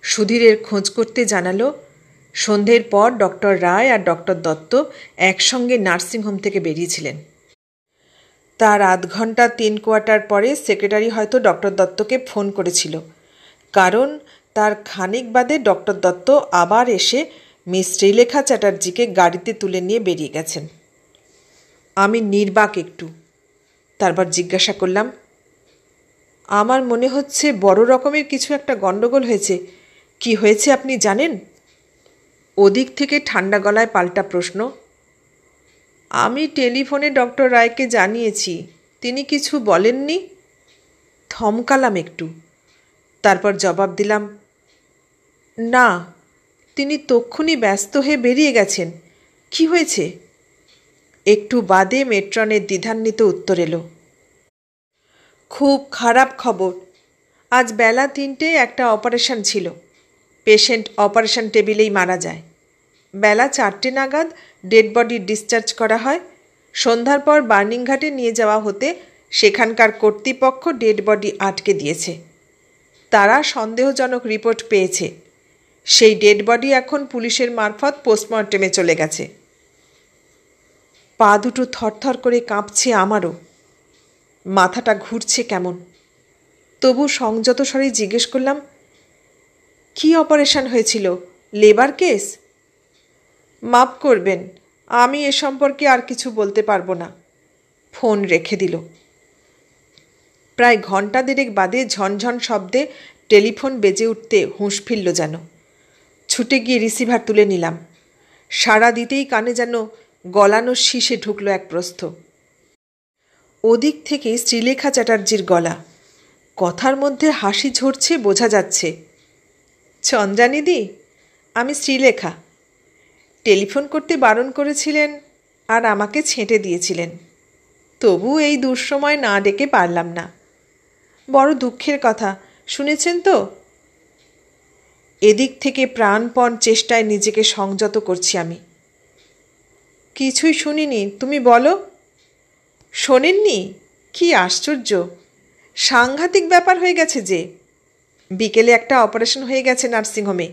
Speaker 1: সুধীরের খোঁজ করতে জানালো সন্ধ্যের পর ডক্টর রায় আর ডক্টর দত্ত একসঙ্গে নার্সিংহোম থেকে বেরিয়েছিলেন। তার আধ ঘন্টা 3 কোয়ার্টার পরে সেক্রেটারি হয়তো ডক্টর দত্তকে ফোন করেছিল, কারণ তার খানিক বাদে ডক্টর দত্ত আবার এসে মিস শ্রীলেখা চ্যাটার্জিকে গাড়িতে তুলে নিয়ে বেরিয়ে গেছেন। আমি নির্বাক একটু। তারপর জিজ্ঞাসা করলাম, আমার মনে হচ্ছে বড় রকমের কিছু একটা গণ্ডগোল হয়েছে। কি হয়েছে আপনি জানেন? ওদিক থেকে ঠান্ডা গলায় পাল্টা প্রশ্ন। আমি টেলিফোনে ডক্টর রায়কে জানিয়েছি, তিনি কিছু বলেননি। থমকালাম একটু, তারপর জবাব দিলাম, না, তিনি তক্ষুনি ব্যস্ত হয়ে বেরিয়ে গেছেন। কি হয়েছে? একটু বাদে মেট্রনের দ্বিধান্বিত উত্তর এলো, খুব খারাপ খবর। আজ বেলা 3টেয় একটা অপারেশন ছিল। পেশেন্ট অপারেশন টেবিলেই মারা যায়। বেলা 4টে নাগাদ ডেড বডি ডিসচার্জ করা হয়। সন্ধ্যার পর বার্নিংঘাটে নিয়ে যাওয়া হতে সেখানকার কর্তৃপক্ষ ডেড বডি আটকে দিয়েছে। তারা সন্দেহজনক রিপোর্ট পেয়েছে। সেই ডেড বডি এখন পুলিশের মারফত পোস্টমর্টেমে চলে গেছে। পা দুটো থরথর করে কাঁপছে আমারও। মাথাটা ঘুরছে কেমন। তবু সংযত স্বরে জিজ্ঞেস করলাম, কি অপারেশন হয়েছিল? Labour case? মাফ করবেন, আমি এ সম্পর্কে আর কিছু বলতে পারবো না। ফোন রেখে দিল। প্রায় ঘণ্টা 1.5 বাদে ঝনঝন শব্দে টেলিফোন বেজে উঠতে হুঁশ ফিরল যেন। ছুটে গিয়ে রিসিভার তুলে নিলাম। সাড়া দিতেই কানে যেন গলানো শীষে ঢুকল এক প্রস্থ। ওদিক থেকে শ্রীলেখা চ্যাটার্জির গলা। কথার মধ্যে হাসি ঝরছে, বোঝা যাচ্ছে। চন্দ্রানিদি, আমি শ্রীলেখা। টেলিফোন করতে বারণ করেছিলেন আর আমাকে ছেঁটে দিয়েছিলেন। তবু এই দুঃসময় না ডেকে পারলাম না। বড় দুঃখের কথা, শুনেছেন তো? এদিক থেকে প্রাণপণ চেষ্টায় নিজেকে সংযত করছি আমি। কিছুই শুনিনি, তুমি বলো। শোনেননি? কি আশ্চর্য! সাংঘাতিক ব্যাপার হয়ে গেছে যে। বিকেলে একটা অপারেশন হয়ে গেছে নার্সিংহোমে।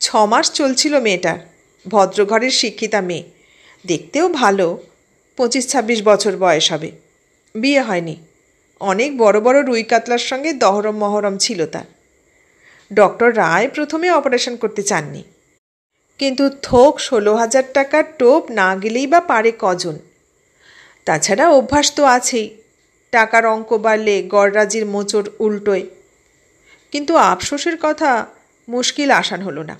Speaker 1: 6 মাস চলছিল মেয়েটার। ভদ্রঘরের শিক্ষিতা মেয়ে, দেখতেও ভালো। 25-26 বছর বয়স হবে। বিয়ে হয়নি। অনেক বড় বড় রুই কাতলার সঙ্গে দহরম মহরম ছিল তার। ডক্টর রায় প্রথমে অপারেশন করতে চাননি, কিন্তু থোক 16,000 টাকার টোপ না গেলেই বা পারে কজন? তাছাড়া অভ্যাস তো আছেই। টাকার অঙ্ক বাড়লে গড়রাজির মোচড় উল্টোয়। কিন্তু আফসোসের কথা, মুশকিল আসান হলো না।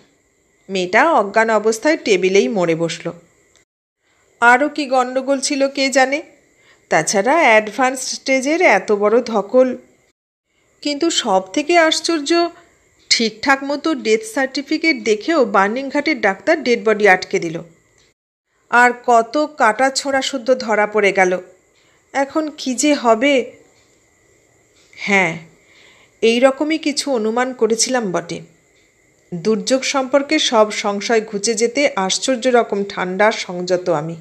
Speaker 1: মেয়েটা অজ্ঞান অবস্থায় টেবিলেই মরে বসল। আরও কি গণ্ডগোল ছিল কে জানে। তাছাড়া অ্যাডভান্স স্টেজের এত বড় ধকল। কিন্তু সব থেকে আশ্চর্য, ঠিকঠাক মতো ডেথ সার্টিফিকেট দেখেও বার্নিংঘাটের ডাক্তার ডেড বডি আটকে দিল। আর কত কাটা ছোঁড়া শুদ্ধ ধরা পড়ে গেল। এখন কি যে হবে। হ্যাঁ, এই রকমই কিছু অনুমান করেছিলাম বটে। দুর্যোগ সম্পর্কে সব সংশয় ঘুচে যেতে আশ্চর্য রকম ঠান্ডা সংযত আমি।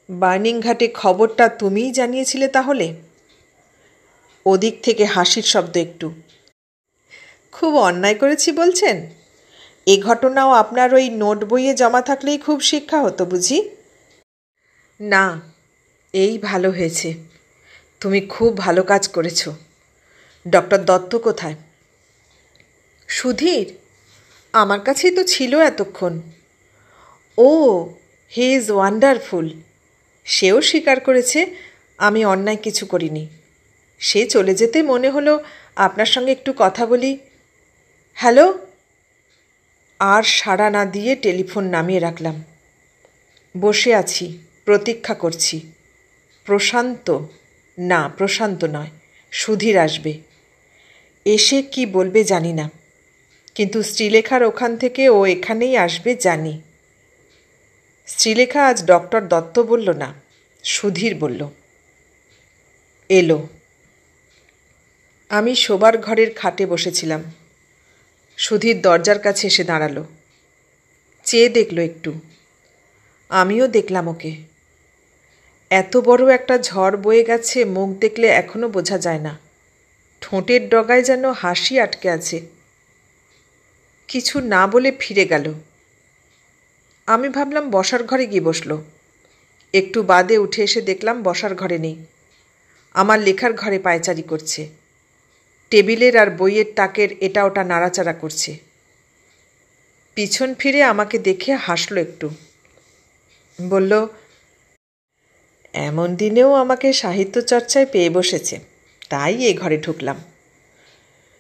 Speaker 1: বার্নিংঘাটে খবরটা তুমিই জানিয়েছিলে তাহলে? ওদিক থেকে হাসির শব্দ একটু। খুব অন্যায় করেছি বলছেন? এ ঘটনাও আপনার ওই নোট বইয়ে জমা থাকলেই খুব শিক্ষা হতো বুঝি? না, এই ভালো হয়েছে। তুমি খুব ভালো কাজ করেছ। ডক্টর দত্ত কোথায়? সুধীর আমার কাছেই তো ছিল এতক্ষণ। ও, হি ইজ ওয়ান্ডারফুল। সেও স্বীকার করেছে আমি অন্যায় কিছু করিনি। সে চলে যেতে মনে হলো আপনার সঙ্গে একটু কথা বলি। হ্যালো, আর সাড়া না দিয়ে টেলিফোন নামিয়ে রাখলাম। বসে আছি, প্রতীক্ষা করছি। প্রশান্ত নয়, সুধীর আসবে। এসে কি বলবে জানি না, কিন্তু শ্রীলেখার ওখান থেকে ও এখানেই আসবে জানি। শ্রীলেখা আজ ডক্টর দত্ত বলল না, সুধীর বলল। এলো। আমি শোবার ঘরের খাটে বসেছিলাম। সুধীর দরজার কাছে এসে দাঁড়ালো, চেয়ে দেখল একটু। আমিও দেখলাম ওকে। এত বড় একটা ঝড় বয়ে গেছে, মুখ দেখলে এখনো বোঝা যায় না। ঠোঁটের ডগায় যেন হাসি আটকে আছে। কিছু না বলে ফিরে গেল। আমি ভাবলাম বসার ঘরে গিয়ে বসলো। একটু বাদে উঠে এসে দেখলাম বসার ঘরে নেই, আমার লেখার ঘরে পায়চারি করছে। টেবিলের আর বইয়ের তাকের এটা ওটা নাড়াচাড়া করছে। পিছন ফিরে আমাকে দেখে হাসল একটু, বলল, এমন দিনেও আমাকে সাহিত্য চর্চায় পেয়ে বসেছে, তাই এ ঘরে ঢুকলাম।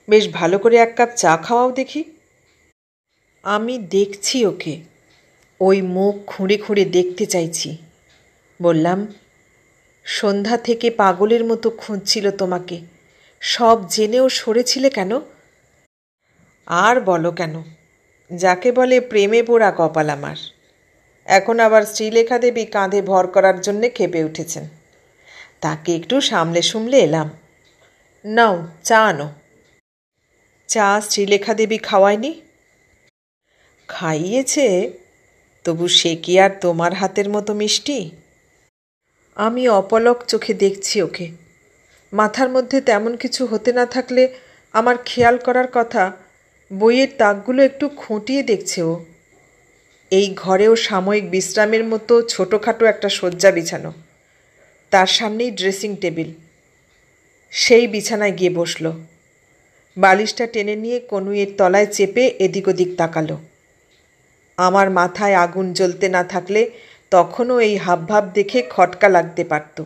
Speaker 1: বেশ ভালো করে এক কাপ চা খাওয়াও দেখি। আমি দেখছি ওকে, ওই মুখ খুঁড়ে খুঁড়ে দেখতে চাইছি। বললাম, সন্ধ্যা থেকে পাগলের মতো খুঁজছিল তোমাকে, সব জেনেও সরেছিলে কেন? আর বলো কেন, যাকে বলে প্রেমে পোড়া কপাল আমার। এখন আবার শ্রীলেখা দেবী কাঁধে ভর করার জন্যে খেপে উঠেছেন। তাকে একটু সামলে সুমলে এলাম। নাও চা আনো। চা শ্রীলেখা দেবী খাওয়ায়নি? খাইয়েছে, তবু সে কি আর তোমার হাতের মতো মিষ্টি? আমি অপলক চোখে দেখছি ওকে। মাথার মধ্যে তেমন কিছু হতে না থাকলে আমার খেয়াল করার কথা, বইয়ের তাকগুলো একটু খুঁটিয়ে দেখছে ও। এই ঘরেও সাময়িক বিশ্রামের মতো ছোটোখাটো একটা শয্যা বিছানো, তার সামনেই ড্রেসিং টেবিল। সেই বিছানায় গিয়ে বসল। বালিশটা টেনে নিয়ে কনুইয়ের তলায় চেপে এদিক ওদিক তাকালো। আমার মাথায় আগুন জ্বলতে না থাকলে তখনও এই হাবভাব দেখে খটকা লাগতে পারত।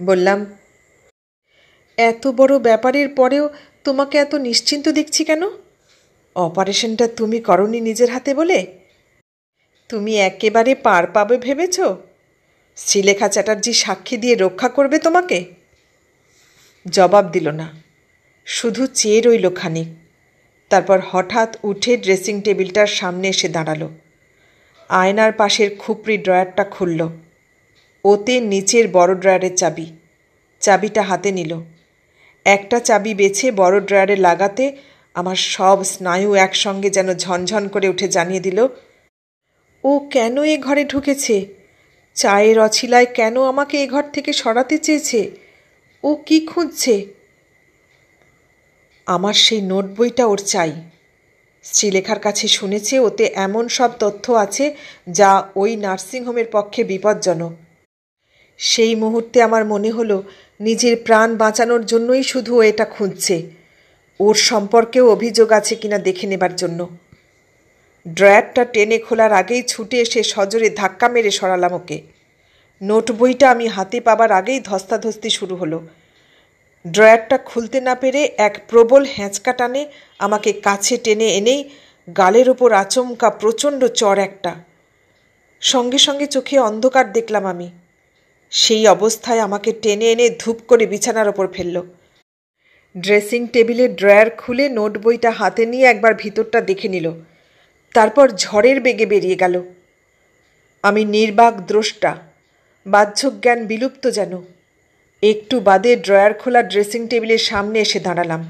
Speaker 1: বললাম, এত বড় ব্যাপারের পরেও তোমাকে এত নিশ্চিন্ত দেখছি কেন? অপারেশনটা তুমি করনি নিজের হাতে বলে? তুমি একেবারে পার পাবে ভেবেছ? শ্রীলেখা চ্যাটার্জি সাক্ষী দিয়ে রক্ষা করবে তোমাকে? জবাব দিল না, শুধু চেয়ে রইল খানিক। তারপর হঠাৎ উঠে ড্রেসিং টেবিলটার সামনে এসে দাঁড়ালো। আয়নার পাশের খুপড়ি ড্রয়ারটা খুলল। ওতে নিচের বড় ড্রয়ারের চাবি। চাবিটা হাতে নিল। একটা চাবি বেছে বড় ড্রয়ারে লাগাতে আমার সব স্নায়ু একসঙ্গে যেন ঝনঝন করে উঠে জানিয়ে দিল, ও কেন এ ঘরে ঢুকেছে, চায়ের অছিলায় কেন আমাকে এ ঘর থেকে সরাতে চেয়েছে, ও কি খুঁজছে। আমার সেই নোট বইটা ওর চাই। শ্রীলেখার কাছে শুনেছে ওতে এমন সব তথ্য আছে যা ওই নার্সিংহোমের পক্ষে বিপজ্জনক। সেই মুহূর্তে আমার মনে হলো নিজের প্রাণ বাঁচানোর জন্যই শুধু ও এটা খুঁজছে, ওর সম্পর্কেও অভিযোগ আছে কিনা দেখে নেবার জন্য। ড্রয়ারটা টেনে খোলার আগেই ছুটে এসে সজোরে ধাক্কা মেরে সরালাম ওকে। নোট বইটা আমি হাতে পাবার আগেই ধস্তাধস্তি শুরু হলো। ড্রয়ারটা খুলতে না পেরে এক প্রবল হ্যাঁচকা টানে আমাকে কাছে টেনে এনেই গালের ওপর আচমকা প্রচণ্ড চড় একটা। সঙ্গে সঙ্গে চোখে অন্ধকার দেখলাম আমি। সেই অবস্থায় আমাকে টেনে এনে ধূপ করে বিছানার ওপর ফেলল। ড্রেসিং টেবিলের ড্রয়ার খুলে নোট বইটা হাতে নিয়ে একবার ভিতরটা দেখে নিল, তারপর ঝড়ের বেগে বেরিয়ে গেল। আমি নির্বাক দ্রষ্টা, বাহ্যজ্ঞান বিলুপ্ত যেন। একটু বাদে ড্রয়ার খোলা ড্রেসিং টেবিলের সামনে এসে দাঁড়ালাম।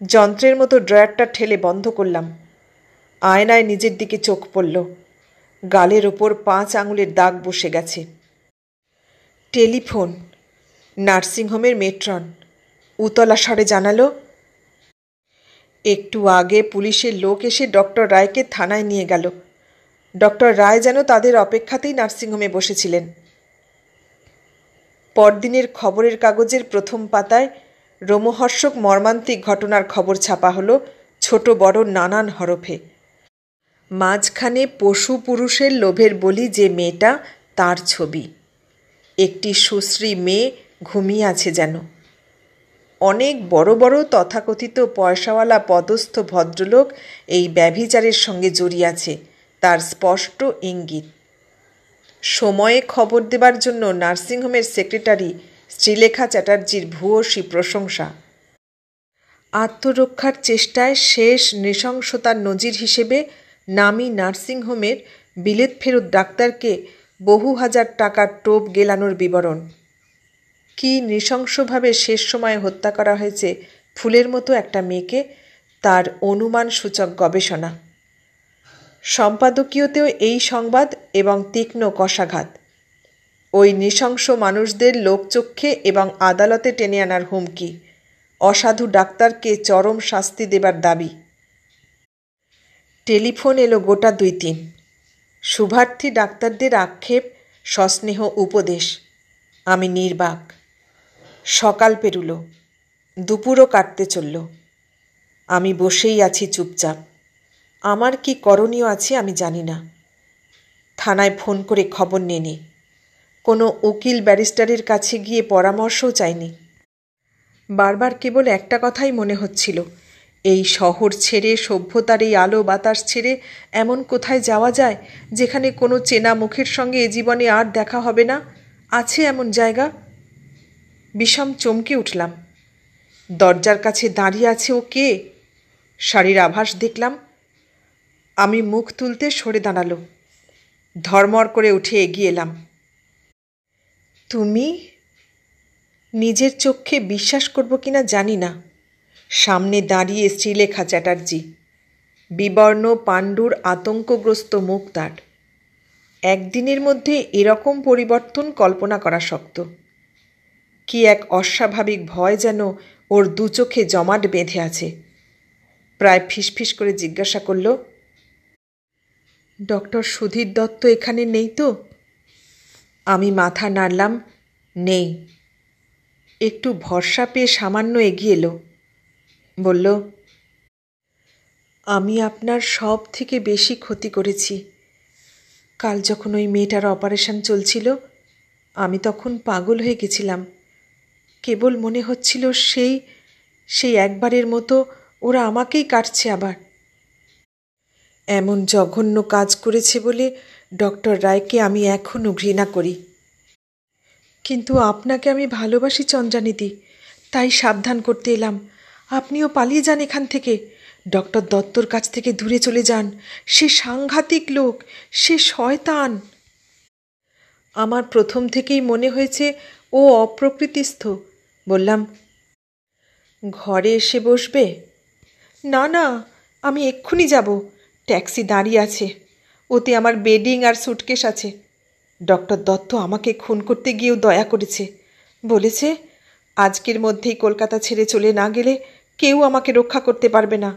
Speaker 1: যন্ত্রের মতো ড্রয়ারটা ঠেলে বন্ধ করলাম। আয়নায় নিজের দিকে চোখ পড়ল। গালের ওপর 5 আঙুলের দাগ বসে গেছে। টেলিফোন। নার্সিংহোমের মেট্রন উতলা স্বরে জানালো, একটু আগে পুলিশের লোক এসে ডক্টর রায়কে থানায় নিয়ে গেল। ডক্টর রায় যেন তাদের অপেক্ষাতেই নার্সিংহোমে বসেছিলেন। পরদিনের খবরের কাগজের প্রথম পাতায় রোমহর্ষক মর্মান্তিক ঘটনার খবর ছাপা হলো ছোট বড় নানান হরফে। মাঝখানে পশু পুরুষের লোভের বলি যে মেয়েটা, তার ছবি। একটি সুশ্রী মেয়ে ঘুমিয়ে আছে যেন। অনেক বড় বড় তথাকথিত পয়সাওয়ালা পদস্থ ভদ্রলোক এই ব্যভিচারের সঙ্গে জড়িয়েছে, তার স্পষ্ট ইঙ্গিত। সময়ে খবর দেবার জন্য নার্সিংহোমের সেক্রেটারি শ্রীলেখা চ্যাটার্জির ভূয়সী প্রশংসা। আত্মরক্ষার চেষ্টায় শেষ নৃশংসতার নজির হিসেবে নামী নার্সিংহোমের বিলেত ফেরত ডাক্তারকে বহু হাজার টাকার টোপ গেলানোর বিবরণ। কি নৃশংসভাবে শেষ সময়ে হত্যা করা হয়েছে ফুলের মতো একটা মেয়েকে, তার অনুমানসূচক গবেষণা। সম্পাদকীয়তেও এই সংবাদ এবং তীক্ষ্ণ কষাঘাত। ওই নৃশংস মানুষদের লোকচক্ষে এবং আদালতে টেনে আনার হুমকি। অসাধু ডাক্তারকে চরম শাস্তি দেবার দাবি। টেলিফোন এলো গোটা 2-3। শুভার্থী ডাক্তারদের আক্ষেপ, সস্নেহ উপদেশ। আমি নির্বাক। সকাল পেরুল, দুপুরও কাটতে চলল। আমি বসেই আছি চুপচাপ। আমার কি করণীয় আছে আমি জানি না। থানায় ফোন করে খবর নেনি, কোনো উকিল ব্যারিস্টারের কাছে গিয়ে পরামর্শও চাইনি। বারবার কেবল একটা কথাই মনে হচ্ছিল, এই শহর ছেড়ে, সভ্যতার এই আলো বাতাস ছেড়ে এমন কোথায় যাওয়া যায় যেখানে কোনো চেনা মুখের সঙ্গে এ জীবনে আর দেখা হবে না? আছে এমন জায়গা? বিষম চমকে উঠলাম। দরজার কাছে দাঁড়িয়ে আছে ও কে? শাড়ির আভাস দেখলাম। আমি মুখ তুলতে সরে দাঁড়ালো। ধর্মর করে উঠে এগিয়ে এলাম। তুমি? নিজের চোখে বিশ্বাস করব কিনা জানি না। সামনে দাঁড়িয়ে শ্রীলেখা চ্যাটার্জি, বিবর্ণ পাণ্ডুর আতঙ্কগ্রস্ত মুখ তার। একদিনের মধ্যে এরকম পরিবর্তন কল্পনা করা শক্ত। কি এক অস্বাভাবিক ভয় যেন ওর দু চোখে জমাট বেঁধে আছে। প্রায় ফিসফিস করে জিজ্ঞাসা করল, ডক্টর সুধীর দত্ত এখানে নেই তো? আমি মাথা নাড়লাম, নেই। একটু ভরসা পেয়ে সামান্য এগিয়ে এলো। বলল, আমি আপনার সব থেকে বেশি ক্ষতি করেছি। কাল যখন ওই মেয়েটার অপারেশন চলছিল, আমি তখন পাগল হয়ে গেছিলাম। কেবল মনে হচ্ছিল সেই একবারের মতো ওরা আমাকেই কাটছে আবার। এমন জঘন্য কাজ করেছে বলে ডক্টর রায়কে আমি এখনও ঘৃণা করি। কিন্তু আপনাকে আমি ভালোবাসি চন্দ্রানিধি, তাই সাবধান করতে এলাম। আপনিও পালিয়ে যান এখান থেকে। ডক্টর দত্তর কাছ থেকে দূরে চলে যান। সে সাংঘাতিক লোক, সে শয়তান। আমার প্রথম থেকেই মনে হয়েছে ও অপ্রকৃতিস্থ। বললাম, ঘরে এসে বসবে? না না, আমি এক্ষুনি যাব। ট্যাক্সি দাঁড়িয়ে আছে, ওতে আমার বেডিং আর সুটকেস আছে। ডক্টর দত্ত আমাকে খুন করতে গিয়েও দয়া করেছে। বলেছে আজকের মধ্যেই কলকাতা ছেড়ে চলে না গেলে কেউ আমাকে রক্ষা করতে পারবে না।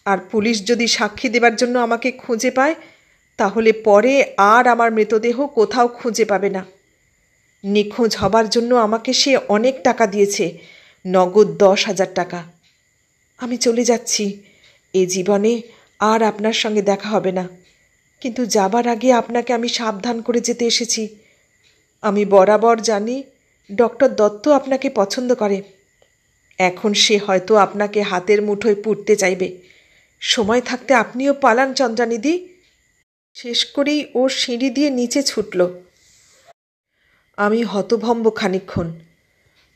Speaker 1: আর পুলিশ যদি সাক্ষী দেবার জন্য আমাকে খুঁজে পায়, তাহলে পরে আর আমার মৃতদেহ কোথাও খুঁজে পাবে না। নিখোঁজ হবার জন্য আমাকে সে অনেক টাকা দিয়েছে, নগদ 10,000 টাকা। আমি চলে যাচ্ছি। এ জীবনে আর আপনার সঙ্গে দেখা হবে না, কিন্তু যাবার আগে আপনাকে আমি সাবধান করে যেতে এসেছি। আমি বরাবর জানি ডক্টর দত্ত আপনাকে পছন্দ করে। এখন সে হয়তো আপনাকে হাতের মুঠোয় পুড়তে চাইবে। সময় থাকতে আপনিও পালান চন্দ্রানিধি। শেষ করেই ও সিঁড়ি দিয়ে নিচে ছুটল। আমি হতভম্ব খানিকক্ষণ।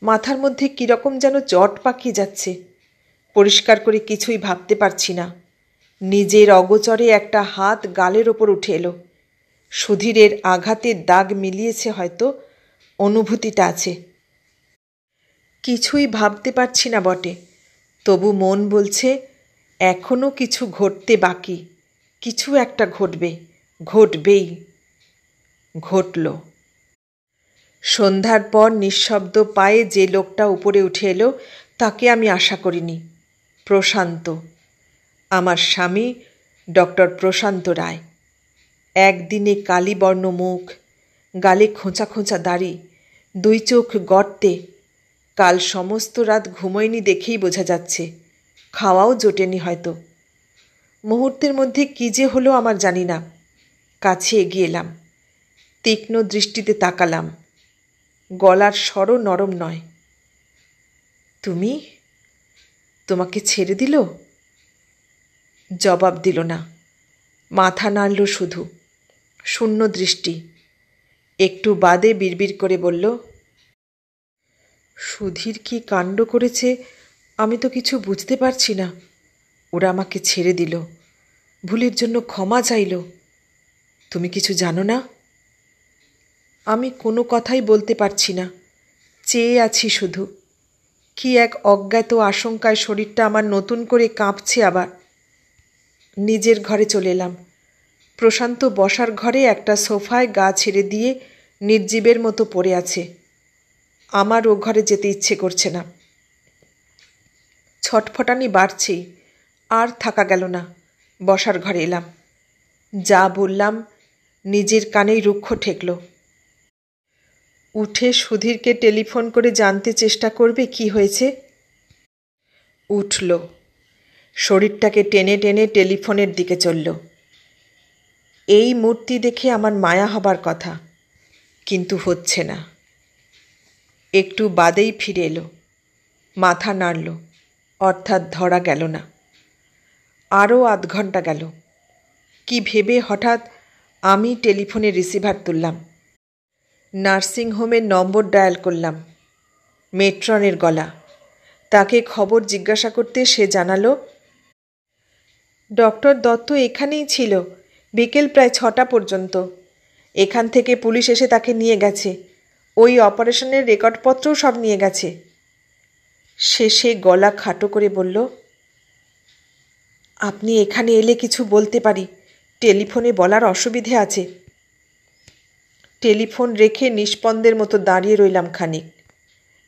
Speaker 1: মাথার মধ্যে কীরকম যেন জট পাকিয়ে যাচ্ছে। পরিষ্কার করে কিছুই ভাবতে পারছি না। নিজের অগোচরে একটা হাত গালের ওপর উঠে এলো। সুধীরের আঘাতের দাগ মিলিয়েছে হয়তো, অনুভূতিটা আছে। কিছুই ভাবতে পারছি না বটে, তবু মন বলছে এখনও কিছু ঘটতে বাকি, কিছু একটা ঘটবে, ঘটবেই। ঘটল। সন্ধ্যার পর নিঃশব্দ পায়ে যে লোকটা উপরে উঠে এলো তাকে আমি আশা করিনি। প্রশান্ত, আমার স্বামী ডক্টর প্রশান্ত রায়। একদিনে কালিবর্ণ মুখ, গালে খোঁচা খোঁচা দাড়ি, 2 চোখ গর্তে। কাল সমস্ত রাত ঘুমোয়নি দেখেই বোঝা যাচ্ছে। খাওয়াও জোটেনি হয়তো। মুহূর্তের মধ্যে কী যে হলো আমার জানি না। কাছে এগিয়ে এলাম, তীক্ষ্ণ দৃষ্টিতে তাকালাম। গলার স্বরও নরম নয়। তুমি? তোমাকে ছেড়ে দিল? জবাব দিল না, মাথা নাড়ল শুধু, শূন্য দৃষ্টি। একটু বাদে বিড়বিড় করে বলল, সুধীর কি কাণ্ড করেছে আমি তো কিছু বুঝতে পারছি না। ওরা আমাকে ছেড়ে দিল, ভুলের জন্য ক্ষমা চাইল। তুমি কিছু জানো না? আমি কোনো কথাই বলতে পারছি না, চেয়ে আছি শুধু। কি এক অজ্ঞাত আশঙ্কায় শরীরটা আমার নতুন করে কাঁপছে আবার। নিজের ঘরে চলে এলাম। প্রশান্ত বসার ঘরে একটা সোফায় গা ছেড়ে দিয়ে নির্জীবের মতো পড়ে আছে। আমার ও ঘরে যেতে ইচ্ছে করছে না। ছটফটানি বাড়ছেই, আর থাকা গেল না। বসার ঘরে এলাম। যা বললাম নিজের কানেই রুক্ষ ঠেকল। উঠে সুধীরকে টেলিফোন করে জানতে চেষ্টা করবে কি হয়েছে। উঠল, শরীরটাকে টেনে টেনে টেলিফোনের দিকে চলল। এই মূর্তি দেখে আমার মায়া হবার কথা, কিন্তু হচ্ছে না। একটু বাদেই ফিরে এলো, মাথা নাড়ল, অর্থাৎ ধরা গেল না। আরও আধ ঘন্টা গেল। কি ভেবে হঠাৎ আমি টেলিফোনের রিসিভার তুললাম। নার্সিংহোমের নম্বর ডায়াল করলাম। মেট্রনের গলা। তাকে খবর জিজ্ঞাসা করতে সে জানালো, ডক্টর দত্ত এখানেই ছিল বিকেল প্রায় 6টা পর্যন্ত। এখান থেকে পুলিশ এসে তাকে নিয়ে গেছে। ওই অপারেশনের রেকর্ডপত্রও সব নিয়ে গেছে। শেষে গলা খাটো করে বলল, আপনি এখানে এলে কিছু বলতে পারি, টেলিফোনে বলার অসুবিধে আছে। টেলিফোন রেখে নিষ্পন্দের মতো দাঁড়িয়ে রইলাম খানিক।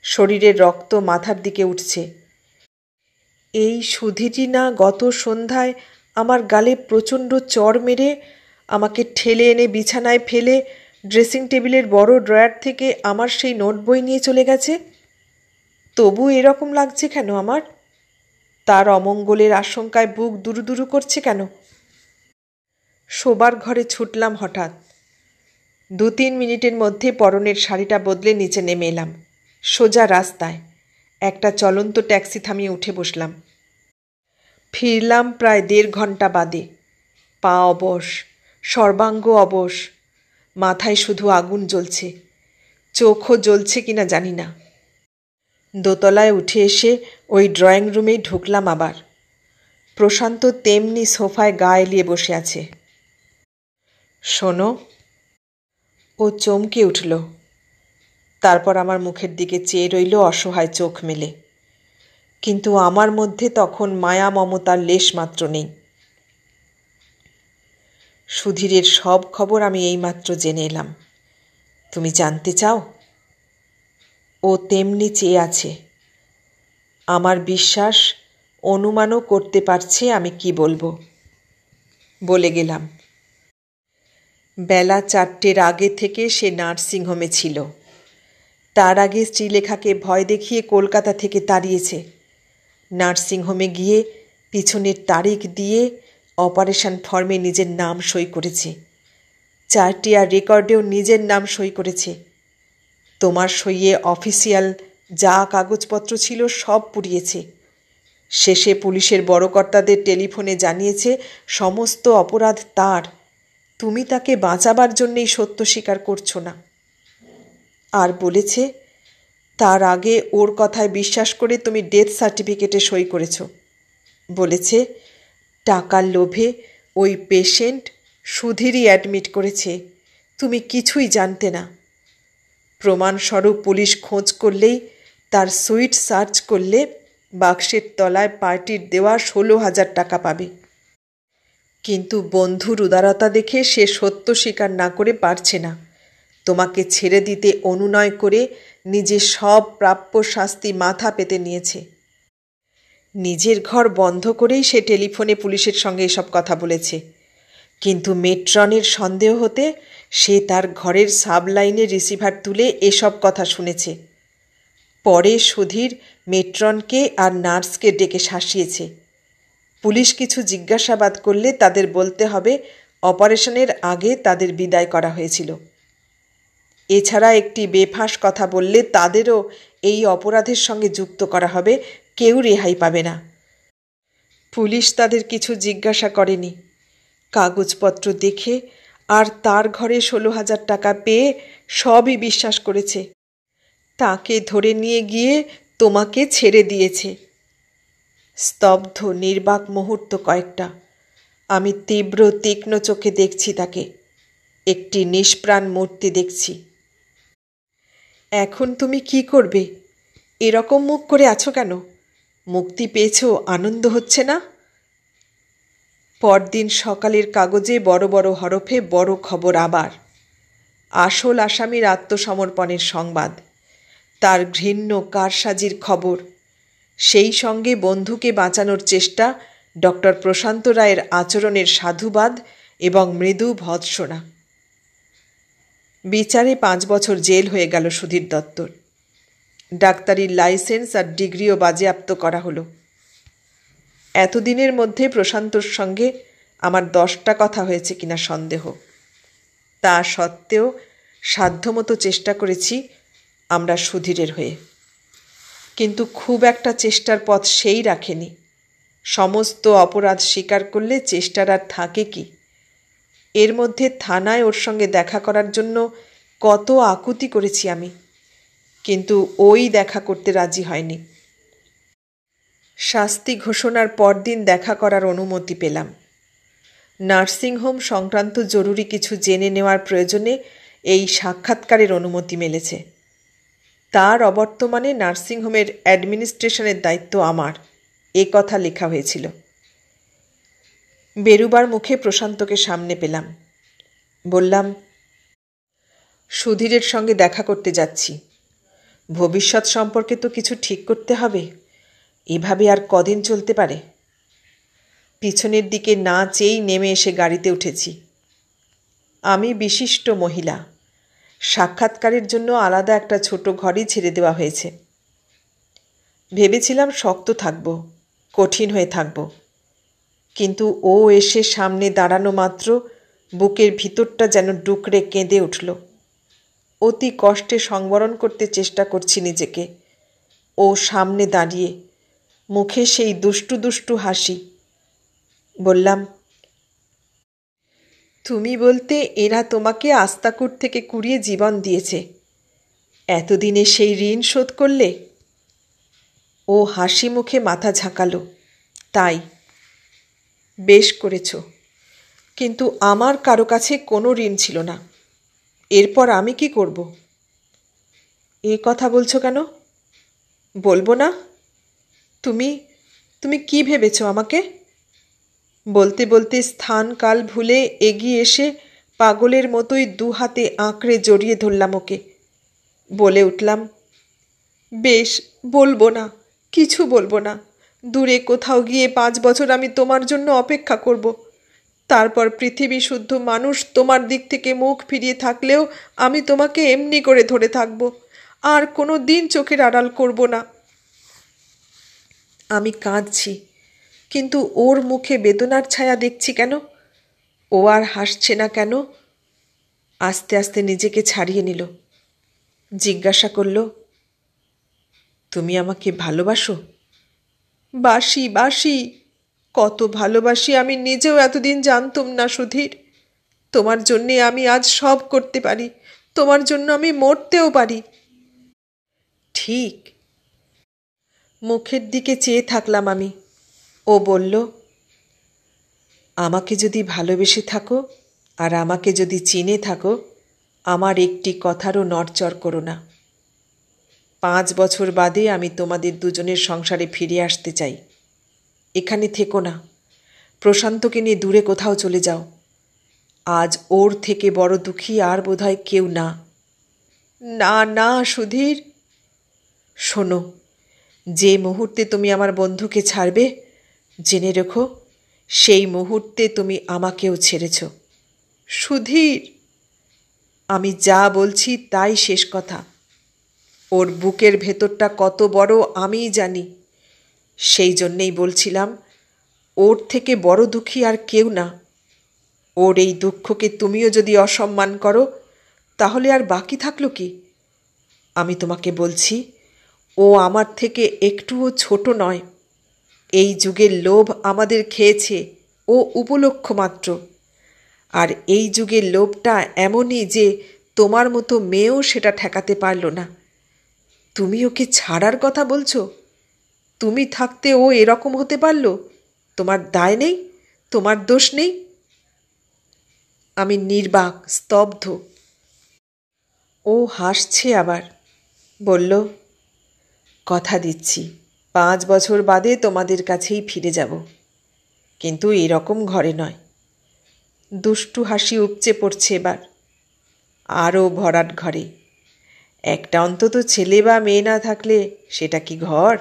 Speaker 1: শরীরের রক্ত মাথার দিকে উঠছে। এই সুধীরই না গত সন্ধ্যায় আমার গালে প্রচণ্ড চড় মেরে আমাকে ঠেলে এনে বিছানায় ফেলে ড্রেসিং টেবিলের বড় ড্রয়ার থেকে আমার সেই নোট বই নিয়ে চলে গেছে। তবু এরকম লাগছে কেন আমার? তার অমঙ্গলের আশঙ্কায় বুক দুরুদুরু করছে কেন? শোবার ঘরে ছুটলাম হঠাৎ। 2-3 মিনিটের মধ্যে পরনের শাড়িটা বদলে নিচে নেমে এলাম। সোজা রাস্তায় একটা চলন্ত ট্যাক্সি থামিয়ে উঠে বসলাম। ফিরলাম প্রায় 1.5 ঘন্টা বাদে। পা অবশ, সর্বাঙ্গ অবশ, মাথায় শুধু আগুন জ্বলছে, চোখও জ্বলছে কিনা জানি না। দোতলায় উঠে এসে ওই ড্রয়িং রুমেই ঢুকলাম আবার। প্রশান্ত তেমনি সোফায় গা এলিয়ে বসে আছে। শোনো। ও চমকে উঠল। তারপর আমার মুখের দিকে চেয়ে রইল অসহায় চোখ মেলে। কিন্তু আমার মধ্যে তখন মায়া মমতার লেশ মাত্র নেই। সুধীরের সব খবর আমি এইমাত্র জেনে এলাম। তুমি জানতে চাও? ও তেমনি চেয়ে আছে। আমার বিশ্বাস অনুমানও করতে পারছে আমি কি বলবো। বলে গেলাম। বেলা 4টের আগে থেকে সে নার্সিংহোমে ছিল। তার আগে শ্রীলেখাকে ভয় দেখিয়ে কলকাতা থেকে তাড়িয়েছে। নার্সিংহোমে গিয়ে পিছনের তারিখ দিয়ে অপারেশন ফর্মে নিজের নাম সই করেছে। চার্টিয়ার রেকর্ডেও নিজের নাম সই করেছে। তোমার সইয়ে অফিসিয়াল যা কাগজপত্র ছিল সব পুড়িয়েছে। শেষে পুলিশের বড় কর্তাদের টেলিফোনে জানিয়েছে সমস্ত অপরাধ তার। তুমি তাকে বাঁচাবার জন্যেই সত্য স্বীকার করছো না। আর বলেছে তার আগে ওর কথায় বিশ্বাস করে তুমি ডেথ সার্টিফিকেটে সই করেছ। বলেছে টাকার লোভে ওই পেশেন্ট সুধীরই অ্যাডমিট করেছে, তুমি কিছুই জানতে না। প্রমাণস্বরূপ পুলিশ খোঁজ করলেই, তার সুইট সার্চ করলে বাক্সের তলায় পার্টির দেওয়া 16,000 টাকা পাবে। কিন্তু বন্ধুর উদারতা দেখে সে সত্য স্বীকার না করে পারছে না। তোমাকে ছেড়ে দিতে অনুনয় করে নিজের সব প্রাপ্য শাস্তি মাথা পেতে নিয়েছে। নিজের ঘর বন্ধ করেই সে টেলিফোনে পুলিশের সঙ্গে এসব কথা বলেছে। কিন্তু মেট্রনের সন্দেহ হতে সে তার ঘরের সাবলাইনে রিসিভার তুলে এসব কথা শুনেছে। পরে সুধীর মেট্রনকে আর নার্সকে ডেকে শাসিয়েছে। পুলিশ কিছু জিজ্ঞাসাবাদ করলে তাদের বলতে হবে অপারেশনের আগে তাদের বিদায় করা হয়েছিল। এছাড়া একটি বেফাঁস কথা বললে তাদেরও এই অপরাধের সঙ্গে যুক্ত করা হবে, কেউ রেহাই পাবে না। পুলিশ তাদের কিছু জিজ্ঞাসা করেনি। কাগজপত্র দেখে আর তার ঘরে 16,000 টাকা পেয়ে সবই বিশ্বাস করেছে। তাকে ধরে নিয়ে গিয়ে তোমাকে ছেড়ে দিয়েছে। স্তব্ধ নির্বাক মুহূর্ত কয়েকটা। আমি তীব্র তীক্ষ্ণ চোখে দেখছি তাকে। একটি নিষ্প্রাণ মূর্তি দেখছি। এখন তুমি কি করবে? এরকম মুখ করে আছো কেন? মুক্তি পেয়েছো, আনন্দ হচ্ছে না? পরদিন সকালের কাগজে বড় বড় হরফে বড় খবর আবার। আসল আসামির আত্মসমর্পণের সংবাদ, তার ঘৃণ্য কারসাজির খবর, সেই সঙ্গে বন্ধুকে বাঁচানোর চেষ্টা, ডক্টর প্রশান্ত রায়ের আচরণের সাধুবাদ এবং মৃদু ভৎসনা। বিচারে 5 বছর জেল হয়ে গেল সুধীর দত্তর। ডাক্তারির লাইসেন্স আর ডিগ্রিও বাজেয়াপ্ত করা হলো। এতদিনের মধ্যে প্রশান্তর সঙ্গে আমার 10টা কথা হয়েছে কিনা সন্দেহ। তা সত্ত্বেও সাধ্যমতো চেষ্টা করেছি আমরা সুধীরের হয়ে। কিন্তু খুব একটা চেষ্টার পথ সেই রাখেনি। সমস্ত অপরাধ স্বীকার করলে চেষ্টার আর থাকে কি? এর মধ্যে থানায় ওর সঙ্গে দেখা করার জন্য কত আকুতি করেছি আমি, কিন্তু ওই দেখা করতে রাজি হয়নি। শাস্তি ঘোষণার পরদিন দেখা করার অনুমতি পেলাম। নার্সিংহোম সংক্রান্ত জরুরি কিছু জেনে নেওয়ার প্রয়োজনে এই সাক্ষাৎকারের অনুমতি মিলেছে। তার অবর্তমানে নার্সিংহোমের অ্যাডমিনিস্ট্রেশনের দায়িত্ব আমার, এ কথা লেখা হয়েছিল। বেরুবার মুখে প্রশান্তকে সামনে পেলাম। বললাম, সুধীরের সঙ্গে দেখা করতে যাচ্ছি। ভবিষ্যৎ সম্পর্কে তো কিছু ঠিক করতে হবে। এভাবে আর কদিন চলতে পারে? পিছনের দিকে না চেয়েই নেমে এসে গাড়িতে উঠেছি। আমি বিশিষ্ট মহিলা। সাক্ষাৎকারের জন্য আলাদা একটা ছোট ঘরই ছেড়ে দেওয়া হয়েছে। ভেবেছিলাম শক্ত থাকব, কঠিন হয়ে থাকব, কিন্তু ও এসে সামনে দাঁড়ানো মাত্র বুকের ভিতরটা যেন ডুকরে কেঁদে উঠল। অতি কষ্টে সংবরণ করতে চেষ্টা করছি নিজেকে। ও সামনে দাঁড়িয়ে, মুখে সেই দুষ্টু দুষ্টু হাসি। বললাম, তুমি বলতে এরা তোমাকে আস্তাকুট থেকে কুড়িয়ে জীবন দিয়েছে। এতদিনে সেই ঋণ শোধ করলে? ও হাসি মুখে মাথা ঝাঁকালো। তাই। বেশ করেছ, কিন্তু আমার কারো কাছে কোনো ঋণ ছিল না। এরপর আমি কি করব? এ কথা বলছো কেন? বলবো না? তুমি তুমি কি ভেবেছ আমাকে? বলতে বলতে স্থান কাল ভুলে এগিয়ে এসে পাগলের মতোই 2 হাতে আঁকড়ে জড়িয়ে ধরলাম ওকে। বলে উঠলাম, বেশ, বলবো না, কিছু বলবো না। দূরে কোথাও গিয়ে 5 বছর আমি তোমার জন্য অপেক্ষা করব। তারপর পৃথিবী শুদ্ধ মানুষ তোমার দিক থেকে মুখ ফিরিয়ে থাকলেও আমি তোমাকে এমনি করে ধরে থাকব, আর কোনো দিন চোখের আড়াল করব না। আমি কাঁদছি, কিন্তু ওর মুখে বেদনার ছায়া দেখছি কেন? ও আর হাসছে না কেন? আস্তে আস্তে নিজেকে ছাড়িয়ে নিল। জিজ্ঞাসা করল, তুমি আমাকে ভালোবাসো? বাসি, বাসি, কত ভালোবাসি আমি নিজেও এতদিন জানতাম না সুধীর। তোমার জন্যে আমি আজ সব করতে পারি, তোমার জন্য আমি মরতেও পারি। ঠিক। মুখের দিকে চেয়ে থাকলাম আমি। ও বলল, আমাকে যদি ভালোবেসে থাকো আর আমাকে যদি চিনে থাকো, আমার একটি কথারও নড়চড় করো না। 5 বছর বাদে আমি তোমাদের দুজনের সংসারে ফিরে আসতে চাই। এখানে থেকো না, প্রশান্তকে নিয়ে দূরে কোথাও চলে যাও। আজ ওর থেকে বড় দুঃখী আর বোধহয় কেউ না। না না সুধীর, শোনো, যে মুহূর্তে তুমি আমার বন্ধুকে ছাড়বে, জেনে রেখো সেই মুহূর্তে তুমি আমাকেও ছেড়েছ। সুধীর, আমি যা বলছি তাই শেষ কথা। ওর বুকের ভেতরটা কত বড় আমিই জানি। সেই জন্যেই বলছিলাম, ওর থেকে বড় দুঃখী আর কেউ না। ওর এই দুঃখকে তুমিও যদি অসম্মান করো, তাহলে আর বাকি থাকলো কি? আমি তোমাকে বলছি, ও আমার থেকে একটুও ছোট নয়। এই যুগের লোভ আমাদের খেয়েছে, ও উপলক্ষ মাত্র। আর এই যুগের লোভটা এমনই যে তোমার মতো মেয়েও সেটা ঠেকাতে পারল না। তুমি ওকে ছাড়ার কথা বলছো? তুমি থাকতে ও এরকম হতে পারল? তোমার দায় নেই? তোমার দোষ নেই? আমি নির্বাক, স্তব্ধ। ও হাসছে আবার, বলল, কথা দিচ্ছি 5 বছর বাদে তোমাদের কাছেই ফিরে যাব, কিন্তু এরকম ঘরে নয়। দুষ্টু হাসি উপচে পড়ছে এবার। আরও ভরাট ঘরে। একটা অন্তত ছেলে বা মেয়ে না থাকলে সেটা কি ঘর?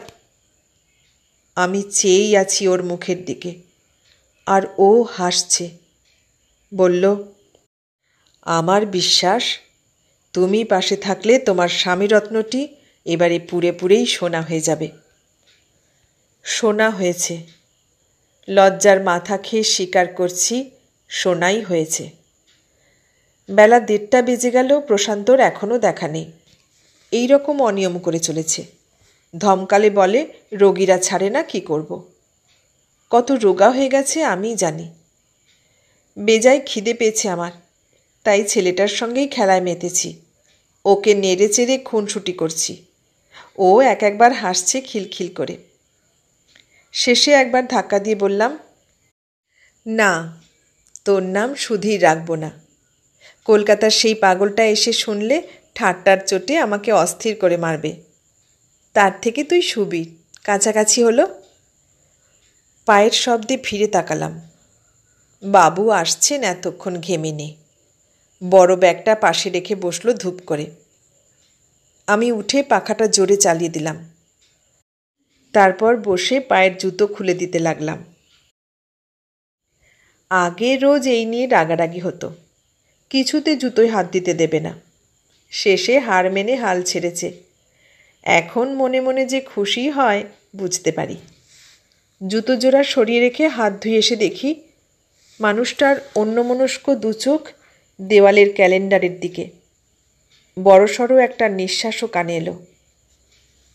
Speaker 1: আমি চেয়েই আছি ওর মুখের দিকে, আর ও হাসছে। বলল, আমার বিশ্বাস তুমি পাশে থাকলে তোমার স্বামীরত্নটি এবারে পুরে পুরেই সোনা হয়ে যাবে। সোনা হয়েছে। লজ্জার মাথা খেয়ে স্বীকার করছি, সোনাই হয়েছে। বেলা 1:30 বেজে গেল, প্রশান্তর এখনও দেখা নেই। এই রকম অনিয়ম করে চলেছে। ধমকালে বলে রোগীরা ছাড়ে না, কি করব। কত রোগা হয়ে গেছে আমিই জানি। বেজায় খিদে পেয়েছে আমার, তাই ছেলেটার সঙ্গেই খেলায় মেতেছি। ওকে নেড়ে চেড়ে খুনসুটি করছি। ও একবার হাসছে খিলখিল করে। শেষে একবার ধাক্কা দিয়ে বললাম, না, তোর নাম সুধীর রাখব না। কলকাতার সেই পাগলটা এসে শুনলে ঠাট্টার চোটে আমাকে অস্থির করে মারবে। তার থেকে তুই সুবীর, কাছাকাছি হলো। পায়ের শব্দে ফিরে তাকালাম। বাবু আসছেন এতক্ষণ ঘেমে নে। বড় ব্যাগটা পাশে রেখে বসলো ধূপ করে। আমি উঠে পাখাটা জোরে চালিয়ে দিলাম। তারপর বসে পায়ের জুতো খুলে দিতে লাগলাম। আগে রোজ এই নিয়ে রাগারাগি হতো, কিছুতে জুতোয় হাত দিতে দেবে না। শেষে হার মেনে হাল ছেড়েছে। এখন মনে মনে যে খুশি হয় বুঝতে পারি। জুতো জোড়া সরিয়ে রেখে হাত ধুয়ে এসে দেখি মানুষটার অন্যমনস্ক দুচোখ দেওয়ালের ক্যালেন্ডারের দিকে। বড়সড় একটা নিঃশ্বাসও কানে এলো।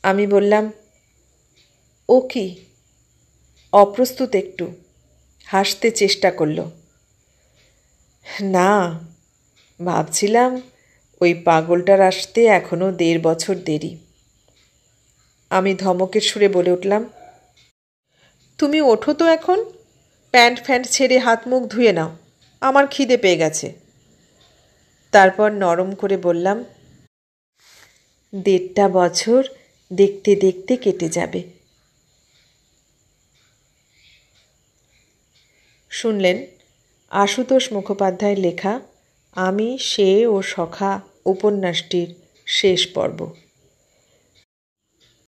Speaker 1: আমি বললাম, ও কি? অপ্রস্তুত একটু। হাসতে চেষ্টা করল। না, ভাবছিলাম ওই পাগলটার আসতে এখনও 1.5 বছর দেরি। আমি ধমকের সুরে বলে উঠলাম, তুমি ওঠো তো এখন, প্যান্ট ফ্যান্ট ছেড়ে হাত মুখ ধুয়ে নাও, আমার খিদে পেয়ে গেছে। তারপর নরম করে বললাম, 1.5 বছর দেখতে দেখতে কেটে যাবে। শুনলেন আশুতোষ মুখোপাধ্যায়ের লেখা আমি, সে ও সখা উপন্যাসটির শেষ পর্ব।